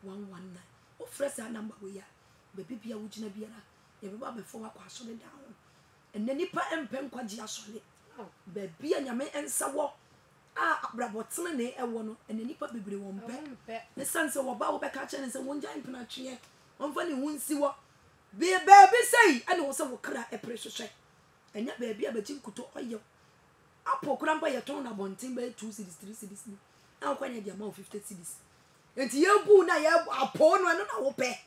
119. O fresh number we ya. Be bibia wo gina biara. Ye be ba be fo akwa so ne down. And then nipa empem kwaji asole baby anyame ensa wo a abrabotene ne ewo no and nipa bebre wo mpe ne sense wo ba wo be ka chene se wonja impena twe onfa ne hunsi wo be baby sei ene wo se wo kra epre hwehwe enya baby abaji nkuto oye apo kura mpa ye ton na bontin be 2 cities 3 cities ni na kwa nya dia ma 50 cities enti ye bu na ye apo no eno na wo pe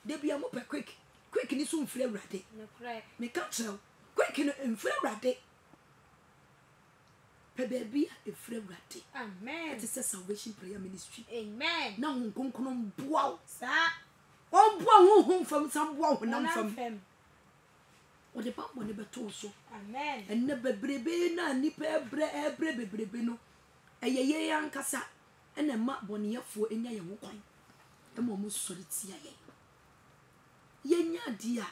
de bia mo pe quick ni so mfiri awrade No cry. me ka kyerɛw quick no mfiri awrade pe baby mfiri awrade Amen. it is a Salvation Prayer Ministry Amen. na hon konkono mboa Sa. on boa hon fam sam boa honam fam Fam. o de bambo ne beto so Amen. enne bebrebe na nipa ebre bebrebe no eyeye yankasa enne ma boneyefo enya ye ho kwan ema mo sori tia ye yenya dia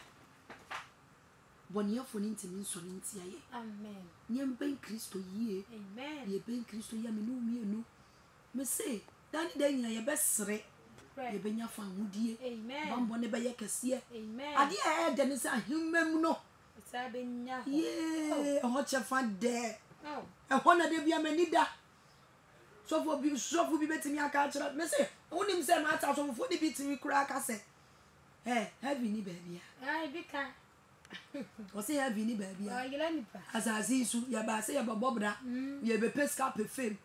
boneyefo ni ntimi nsori ntia ye Amen. nyem ben Kristo yie Amen. ye ben Kristo ya me no mienu me say dan nyina ye besere ye benya fa hudie Amen. bambo ne be ye kese Amen. ade e de ne sa himem no It's a benya. ye ho chefa de Oh. e ho na de bia manida sofo bi betimi aka kira me say wonim say ma ata sofo ni bitimi kura aka say heavy ni baby Ai bika. o say heavy ni baby Oh, yela nipa. azazi su ya ba say ya bobobra ye be pesca pe fame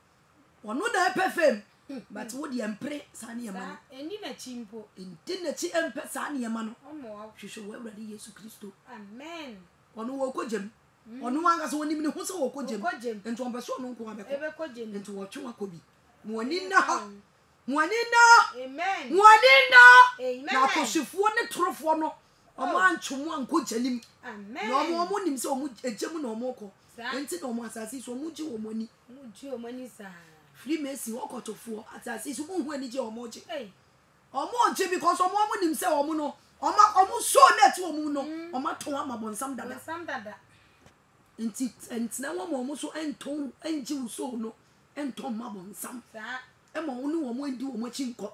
ono na pe fame but wo de empre sa ne yema no Eni na chimpo. enti na chi empe sa ne yema no Omo. hwehwe wo awrade Yesu Kristo Amen. ono wo kojem ono wanga so wonim ne ho so wo kojem Kojem. enti on beso no nko abeko Ebe koje ni. enti wo twe wakobi muani na ha muani na Amen. muani na Amen. na akoshifuo ne torofo no omo antwomo anko janim Amen. na omo nim se omo ejemu na omo ko Sa. enti na omo asase so omo ji omo ani Muji o mani sa. Freemason okotofo asase so mo hu ani je omo ji Hey. omo je because omo nim se omo no omo so net omo no omo ton amabonsam dada Sam dada. enti na omo so enton enji uso no enton mabonsam Sa. ema onu omo ndi omo chi nko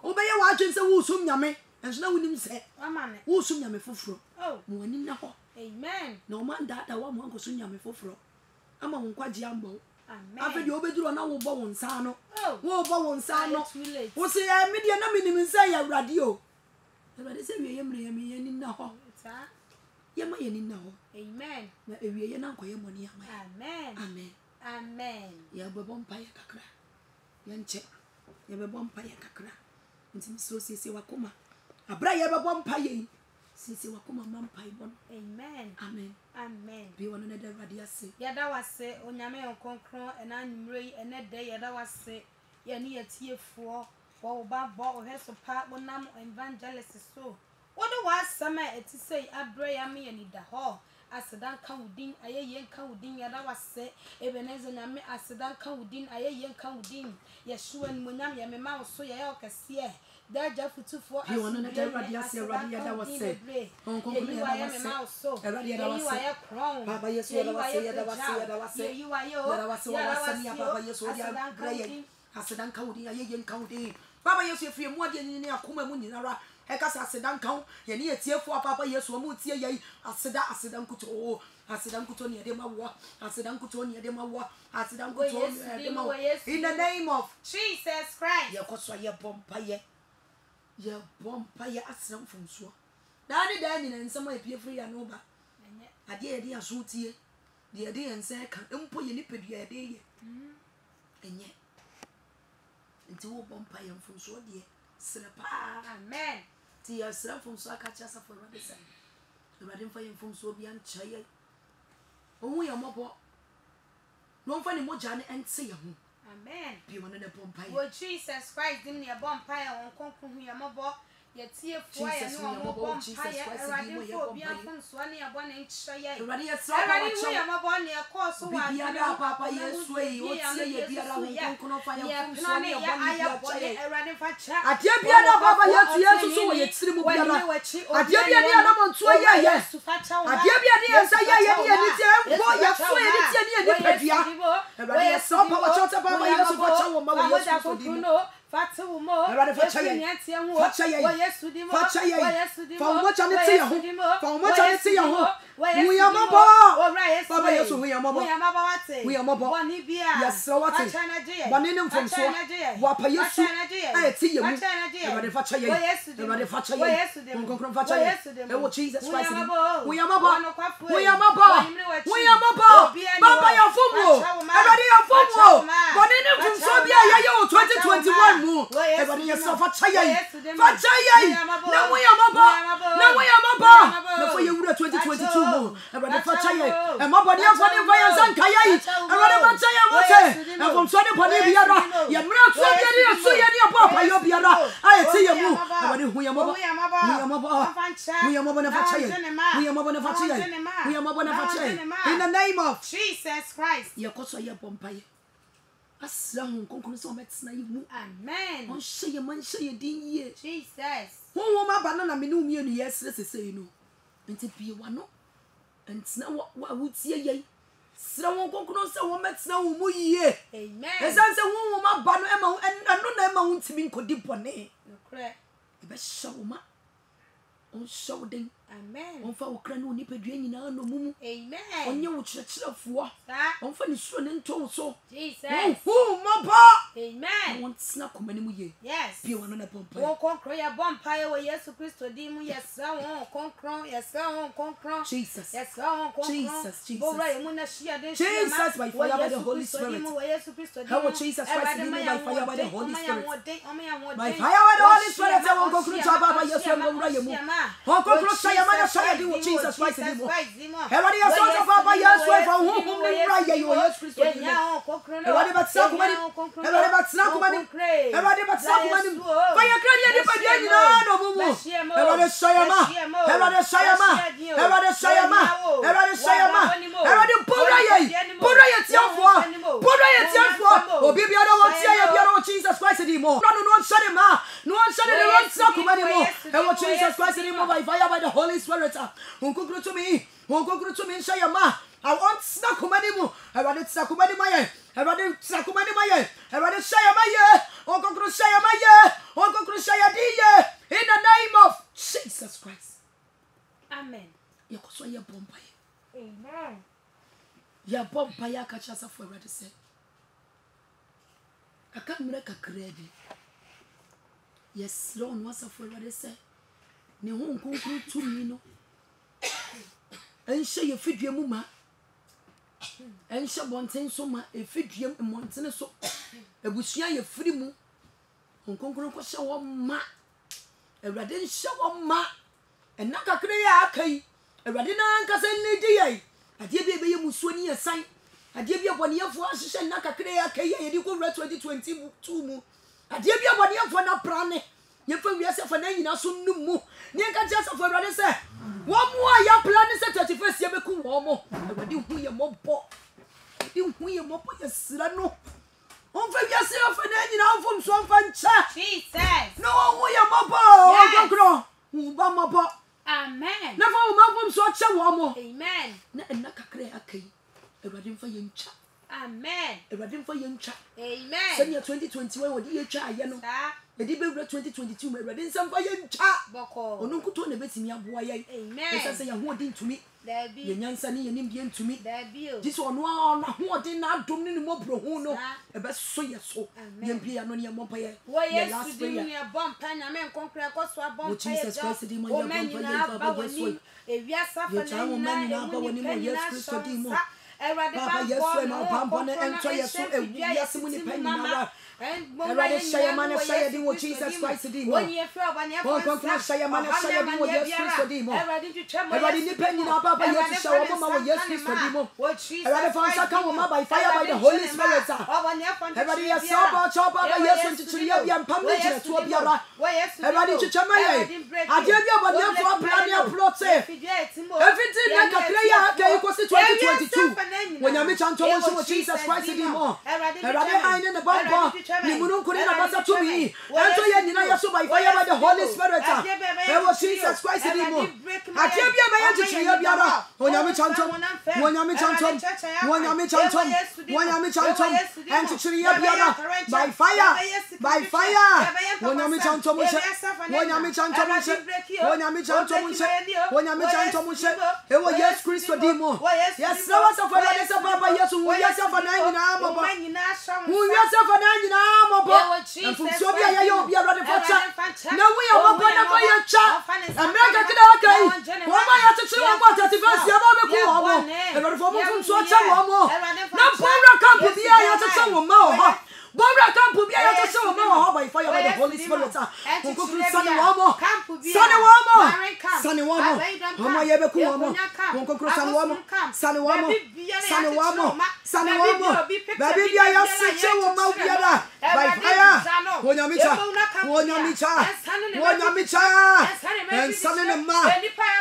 obeye wa adwen se wo sum nyame enso na wonim se Mama ne. wo sum nyame foforo Oh. mo ani na ho Amen. na o man dada wa mo anko sum nyame foforo ama wo kwaji ambo Amen. afa de obeduro na wo bo wo nsa no Oh. wo bo wo nsa no Too late. wo se ya media na minim nsa ya awrade o awrade se wie ye mre ye me ye ni na ho Sa. ye ma ye ni na ho Amen. na ewie ye na nkoye mo ni ama Amen. amen Amen. ya bebo mpa ye kakra ye nche ye bebo mpa ye kakra ntim so sisi wakoma abra ye bebo mpa ye sisi wakoma mampa ibon Amen. amen Amen. bi wono na da awrade ase Yada wase onyame yonkronkron ena nwumre yi ene de yada wase ye ne yetiefo wo ba bo oheso pa bonam evangelist so wodo wasama etisei abre ya me ni da ho asedan kan wudin ayeye kan wudin yada wase ebeneze nyame asedan kan wudin ayeye kan wudin yeshua ni monyam ye mema wo so ye okese daja futufo bi wono na da awrade ase awrade yada wase onko ko yada wase awrade yada wase baba yesu yada wase yada wase yada wase yada wase wala sani ya baba yesu ya graye asedan kan wudin ayeye kan wudin baba yesu efie mu ade ni akoma mu nyinara ekasa asedan kan ye ne etiefo papa yesu mu tie ye asedan kuto asedan kuto ne de mawo asedan kuto ne de mawo asedan kuto ne de mawo in the name of Jesus Christ. ye koso ye bompa ye asram funso dani dani na nsema epie free ya no ba ade ye de asotie de de ense ka empo ye ni pedua ye de ye enye nti wo bompa ye funso de srepa Amen. ti yasra from so aka cha for Awurade say Awurade mfa yɛn from so obi ankyɛ yɛ ohun yɛ mɔbɔ no mfa ne mogya ne ɛnte yɛ ho Amen. bi wɔn ne pompa yɛ Wo Jesus Christ dim ne bompa ya won konko hu ya mɔbɔ yetie fo ya ne won bompa ya Awurade fo obi afon so ne ya bɔ ne nkyɛ yɛ Awurade yɛ sra Awurade pa hu ya mɔbɔ ne ɛkɔ so wa bibiara papa Yesu yi o tie yɛ biara ho konkono fa yɛ from so ne yɛ bɔ ne Awurade fa cha adeɛ biara papa Yesu so wɔ yɛ tiri mu biara adeɛ biara ne anam nto yɛ yɛ adeɛ biara ne yɛ sa yɛ yɛ ne yɛ tie mpo yɛ so yɛ ne tie ne yɛ nipadua Awurade yɛ sra pa wa chota papa Yesu fa cha wɔ ma wɔ Yesu so di mu Fatu mo, Awurade fa cha yɛ fa cha yɛ fa cha yɛ fa mo cha ne te yɛ ho fa mo cha ne te yɛ ho hu yɛ mɔbɔ papa Yesu hu yɛ mɔbɔ hu yɛ mɔbɔ yɛsrɛ wate bɔne ne mfomsoɔ wapa Yesu ayɛ te yɛ mu Awurade fa cha yɛ Awurade fa cha yɛ nkonkron fa cha yɛ ɛwɔ Jesus Christ ni hu yɛ mɔbɔ hu yɛ mɔbɔ hu yɛ mɔbɔ papa yɛ fomo Awurade yɛ fomo bɔne ne mfomsoɔ bi a yɛyɛ wɔ 2021 mu Awurade yɛ srɛ fa cha yɛ na hu yɛ mɔbɔ na fa yɛ wura 2022 mu Awurade fa cha yɛ ɛmɔbɔ ne afɔ ne fa yɛ nsanka yɛ Awurade fa cha yɛ wote ɛfomsoɔ ne bɔne biara yɛ mmerɛ tuo biara yɛ so yɛ ne yɛ bɔ apayɔ biara ayɛ te yɛ mu Awurade hu yɛ mɔbɔ na fa cha yɛ hu yɛ mɔbɔ na fa cha yɛ hu yɛ mɔbɔ na fa cha yɛ in the name of Jesus Christ. yɛ kɔ so yɛ bɔ mpaeɛ asra ho nkonkron sɛ ɔbɛtena yɛ mu Amen. ɔnhyɛ yɛ ma nhyɛ yɛ din yie Jesus. honhom aba no na mene wo mmienu yɛsrɛ sesei no nti pie wano ntena wo a wotie yɛi srɛ wo nkonkron sɛ wɔmɛtena wo mu yie Amen. ɛsiane sɛ honhom aba no ɛma ɛno na ɛma wo ntimi nkɔdi bɔne Nokre. ɛbɛhyɛ wo ma ɔnhyɛ wo den Amen. ɔmfa wo kra ne wo nipadua nyinaa no mu Amen. ɔnyɛ wo kyerɛkyerɛfoɔ Sa. ɔmfa ne suro ne nto wo so Jesus. wohu mmɔbɔ Amen. wɔntena kɔma no mu yie Yes. pie wano na bɔmpae Won konkro ya bompa ye wo Yesu Kristo di mu yesra won konkro Jesus. yesra won konkro Jesus. Bora ye mu na shia den Jesus, by fire by the Holy Spirit. Wo Yesu Kristo di How mu Jesus Christ in by fire by the Holy Spirit. By By fire by the Holy Spirit, I won't go through Chaba by Yesu and Gomra Yemu. Won't go through Sayama and Sayadi with Jesus Christ in Yemu. Everybody has sons of Papa Yesu from whom Raya you are Yesu Christ. Everybody but Sakumani. Everybody but Sakumani. Everybody but Sakumani. Fire Crania de Padiana no Mumu. Everybody Sayama. Everybody Sayama. Everybody Sayama. Everybody Sayama. Everybody Puraya Tiafua. Puraya Tiafua. Obibiana won't say you Jesus Christ anymore. No one shut him out. No one shut him out. Sakumani more. And Jesus Christ anymore by fire by the Holy Spirit. Who go to me? Who go to me? Shayama. I want Sakumani more. I want Sakumani Maya. I want Sakumani Maya. I want Shayamaya. Who go to Shayamaya. Who go to Shayadiya. In the name of Jesus Christ. Amen. Yakoso ya bomba. Amen. Ya bomba ya kachasa for ready say. I can't make a credit. Yes, Lord was a for ready say. Ne hon konkro to me no. Enhye ye fidua mu ma. Enhye bonten so ma e fidua montene so. Ebusua ye firi mu. Hon konkro ko hye wo ma. Ewrade nhye wo ma. Ena kakre ya akai. Ewrade na ankasa nne di ye. Ade bi ebe ye musuo ni ye san. Ade bi aboneyefo ahye na kakre ya akai ye di ko 2022 mu. Ade bi aboneyefo na prane. Ye fa wiase fa na nyina so num mu. Ni nka tia safo Ewrade se. Wo mu a ya plan se 31st ye beku wo mo. Ewrade hu ye mobo. Di hu ye mobo ye sira no. On fa wiase fa na nyina afom so fa ncha. Jesus. No hu ye mobo. O gogro. Hu ba mobo. Amen. Na fa wo mafom so che wo mo. Amen. Na enna kakra akai. Ewrade mfa ye ncha. Amen. Ewrade mfa ye ncha. Amen. Senya 2021 wodi ye twa aye no. Edi be 2022 me Ewrade nsam fa ye ncha. Boko. Onu nkuto na betimi aboa ye. Amen. Esa se ye ho odi ntumi. There be. Ye nyansa ni ye nimbie ntumi. There be. This one na ho odi na adom ni mo bro hu no. Ebe so ye so. Amen. Ye mpia no ne mo pa ye. Wo Ye Yesu last di prayer. mu ye bompa na men konkre ko so bompa Jesus Christ di mu ye bompa ye baba Yesu. Ewia safa Ye cha wo man na ba woni mo Yesu Kristo di mu. Erade Baba Yesu ma pampo ne ento Yesu ewiase mu ni pa nyinara and Everybody share your money, share the demon, Jesus Christ, the demon. When you feel when you share your money, share your demon, yes, Christ, the demon. Everybody depending on Papa, yes, to show Mama, yes, Christ, the demon. Everybody found come by fire by the Holy Spirit. Everybody, yes, chop up, yes, into the and permanent to Obiara. Everybody to Chamaya. I gave you about your plan, your plot. Everything like a player, okay, equals to 2022. When you meet Antonio, Jesus Christ, the demon. Everybody hiding in the bumper. You wouldn't put in a buzzer to me. And so you know, so by fire by the Holy Spirit. There was Jesus Christ, the demon. I gave you my answer to Obiara. When you meet Antonio, when you meet Antonio, when you meet Antonio, when you meet Antonio, and to Obiara by fire, by fire. When you meet Antonio, when you meet Antonio, when you meet Antonio, when you meet Antonio, it was yes, Christ for demon. Yes, no one's of a letter of Papa, yes, who yes, of an angel, who yes, of an angel, and from Sophia, you'll be a rather for chat. No, we are one of your chat. America, okay. One by us to see what the first year of the war, and from Swatch, no, Bora can't be able to show more. Bora can't be able to show more by fire by the Holy Spirit. Sunny Wamo, Sunny Wamo, Sunny Wamo, Homa Yabakuamo, Sunny Wamo, Sunny Wamo, Sunny Wamo, Sunny Wamo, Baby, I have such a woman by fire. Wonyamicha, Wonyamicha, Wonyamicha, and Sun in the Ma,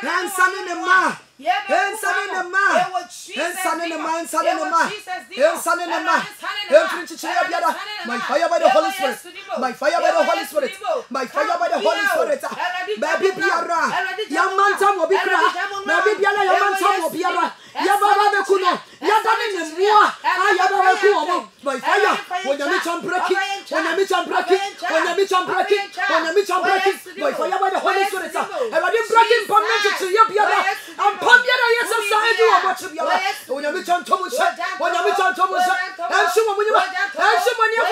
and Sun in the Ma. And son in the man, and son in the man, son in the man, and son in the man, my fire by the Holy Spirit, my fire by the Holy Spirit, my fire by the Holy Spirit, baby Biara, Yamanta will be cracked, baby Biara, Yamanta will be a Yababa Kuno, Yadan in the war, Ayabaku, my fire, when you meet on breaking, when you meet on breaking, when you meet on breaking, when you meet on breaking, my fire by the Holy Spirit, and I didn't break in permission to Yabiara, and yes, society will watch you. When you meet on Thomas, when you meet on Thomas, and someone when you and someone you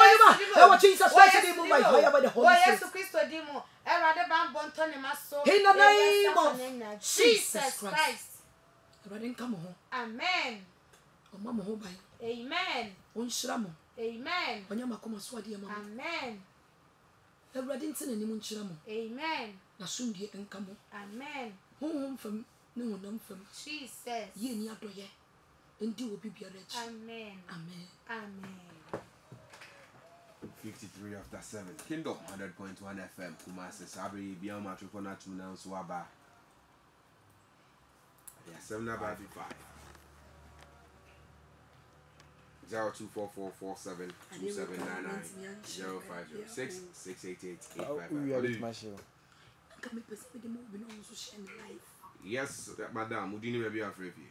Jesus Christ, by fire by the Holy Spirit. In the name of Jesus Christ. Come home. Amen. Mama home by. Amen. Unshramo. Amen. When you makoma swadi mama. Amen. Everybody in the name of Amen. Nasundi and come. Amen. Home from no one from Jesus. Ye near doye. And do will be rich. Amen. Amen. Amen. 53 after 7. Kingdom 100.1 FM. Kumasi Sabri Beyond Matricona to now Swaba. Yeah, 7 about 5. 024447 2799 0506 688 855. Yes, madam, would you be afraid of you?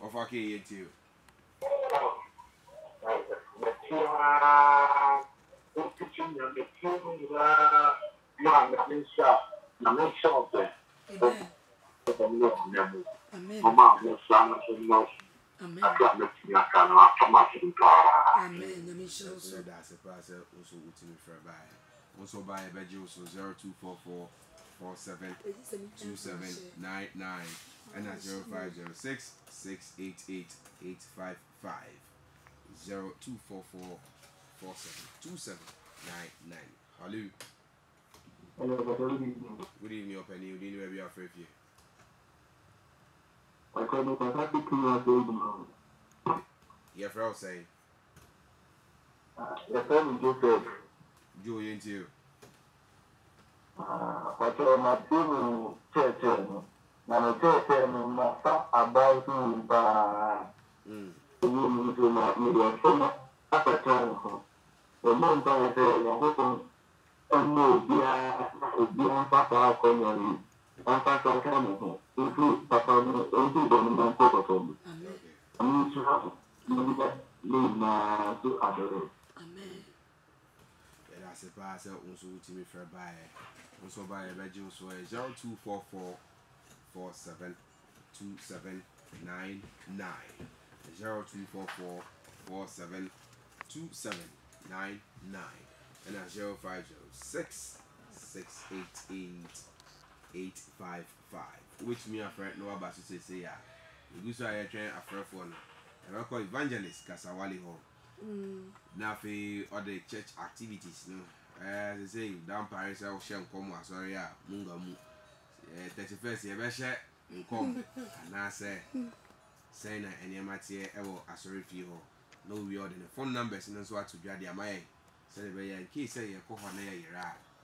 Of okay, you too. Amen. Amen. That's a process also ultimate for buy. Also buy a badge also 0244 47 2799 and at 0506 688 855 0244 47 2799. Hello. Good evening, your penny. You didn't be afraid of you. Your friend saying, your friend Joseph. Joe, ain't you? But my team church, and church, and my stuff about you, you to my media, so at a time. The month I say, and no, dear Papa, community, and Papa coming, include Papa, into the Manco. I'm sure you to adore. Amen. That's a pass out also to me for buy. Also buy a badge also 0244 47 2799 0244 47 2799 and at 0506 688 855. Which me a friend know about to say yeah. You go so I train a friend phone. I call Evangelist Kasawali Hall. Now for other church activities, no. As I say, down Paris, I'll share come sorry, Mungamu. 31st, you better come. And I say, saying any matter ever, I sorry for you. No, we order the phone numbers and so to grab your mind. Say, in case say you call her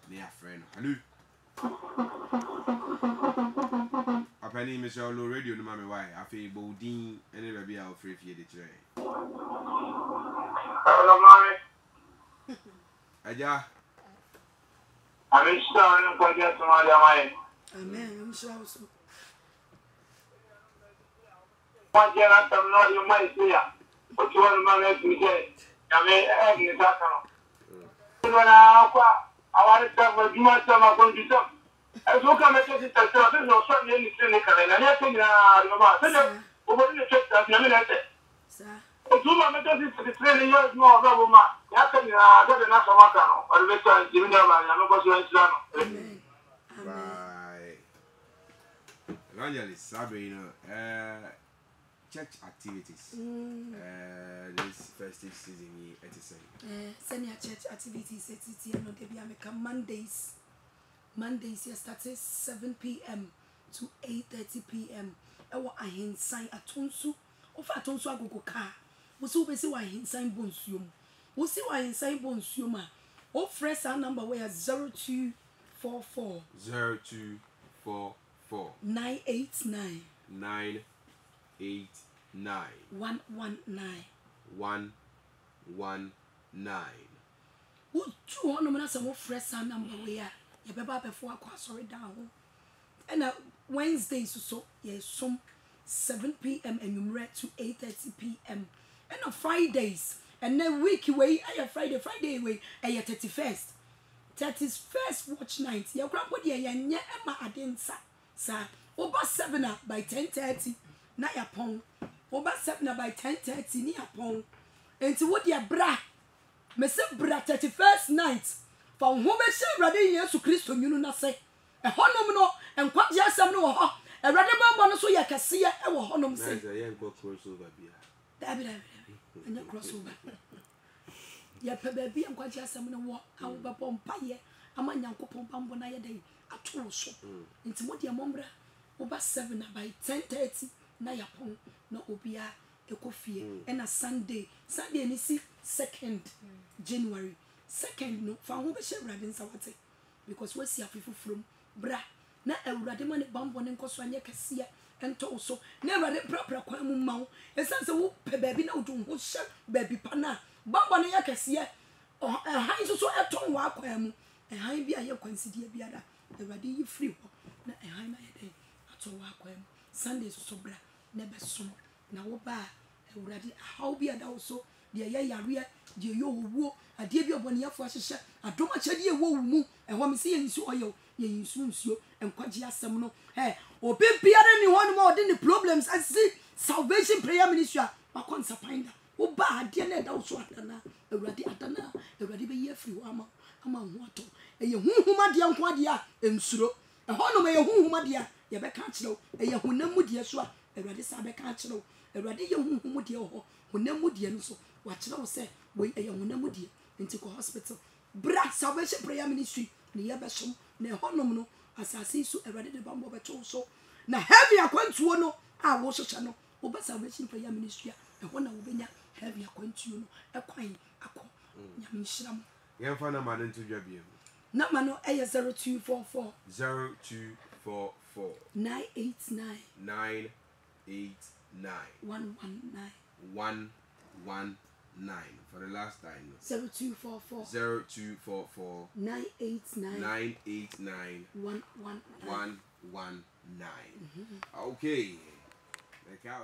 near friend. Hello. A penny, Michelle Low Radio, no matter why. I feel Bodine, and it'll be our free for the tray. Hello, mommy. Aja. I'm in Stone, but get to my mind. Amen. I'm sure also. What you have to know you might see ya. But you want to manage to say, I mean, egg is that kind of. When I want to tell you much of my going to do. As you come and get it, there's no certain any clinical, and I think, over the church, that's the minute. Sir. If you want to get it to the 3 years more, Bravo, you can get an answer, or later, even though I'm not going to Amen. Bye. Evangelist Sabrina, church activities. This festive season, it is Senior church activities, it's no Debiamica Mondays. Mondays, here started 7 p.m. to 8:30 p.m. Ewa ahinsan atonsu. Ofa atonsu agogo ka. Wosi obesi wa ahinsan bonsuom. Wosi wa ahinsan bonsuom a. O fresh our number where 0244 0244 989 989 119. 119. Wo tu hono na se wo fresh our number where ye beba before akwa sorry down. And Wednesdays so yes some 7 p.m. and to 8:30 p.m. And on Fridays and then week way Friday way 31st watch night your grandpa dear nya Emma adensa sa over 7 by 10:30 na yapon over 7 by 10:30 ni yapon enti wo dear bra me se bra 31st night for ho be she brade Yesu Kristo nyunu na se honom no enkwaje asem no ho Erade bambo no so ye kese e wo honom se. Na ye go crossover bia. Dabi. Anya crossover. Ye pe ba bia enkwaje asem no wo awo ba pompa ye ama nyankopon bambo na ye dai atoro so. Nti mo de mombra wo ba 7 by 10:30 na yapon na obia ekofie e na Sunday ni si 2nd January 2nd no fa ho be she brade nsa wate because we see afifu from bra na ewurade ma ne bambo ne nkoso anye kase ento so na ewurade prapra kwa mu mawo esanse wo pe baabi na wo ho hye baabi pa na bambo ne ye kase han so eton wa kwa mu han bi aye kwansidie bi ada ewurade yi free ho na han na ye den ato wa kwa mu Sunday so bra na beso na wo ba ewurade how bi ada wo so de ye yare de ye owuo ade bi obone yafo ahye adoma chede ye wo mu ehwo me se ye nsu oyo ye nsuo enkwaji asem no obi biare ni hon mo de ni problems asi salvation prayer ministry makonsa pinda wo ba ade na da wo so adana ewurade be ye free ama hu ato ye huhuma de nko ade a ensuro ehon me ye huhuma de a ye be ka kire ye hunamu de so a ewurade sa be ka kire ewurade ye huhumu de ho hunamu de no so wa kire wo se we ye hunamu de into hospital bra salvation prayer ministry ni ye be so na honom no asase so ewurade de bambo beto so na heavy akwantuo no a wo hyehyɛ no wo be salvation prayer ministry e ho na wo benya heavy akwantuo no ekwan akọ nyame nhyiram Yen fa na ma no nto dwa biem na ma no 0244 989 119 for the last time 0244 989 119 119 okay the cow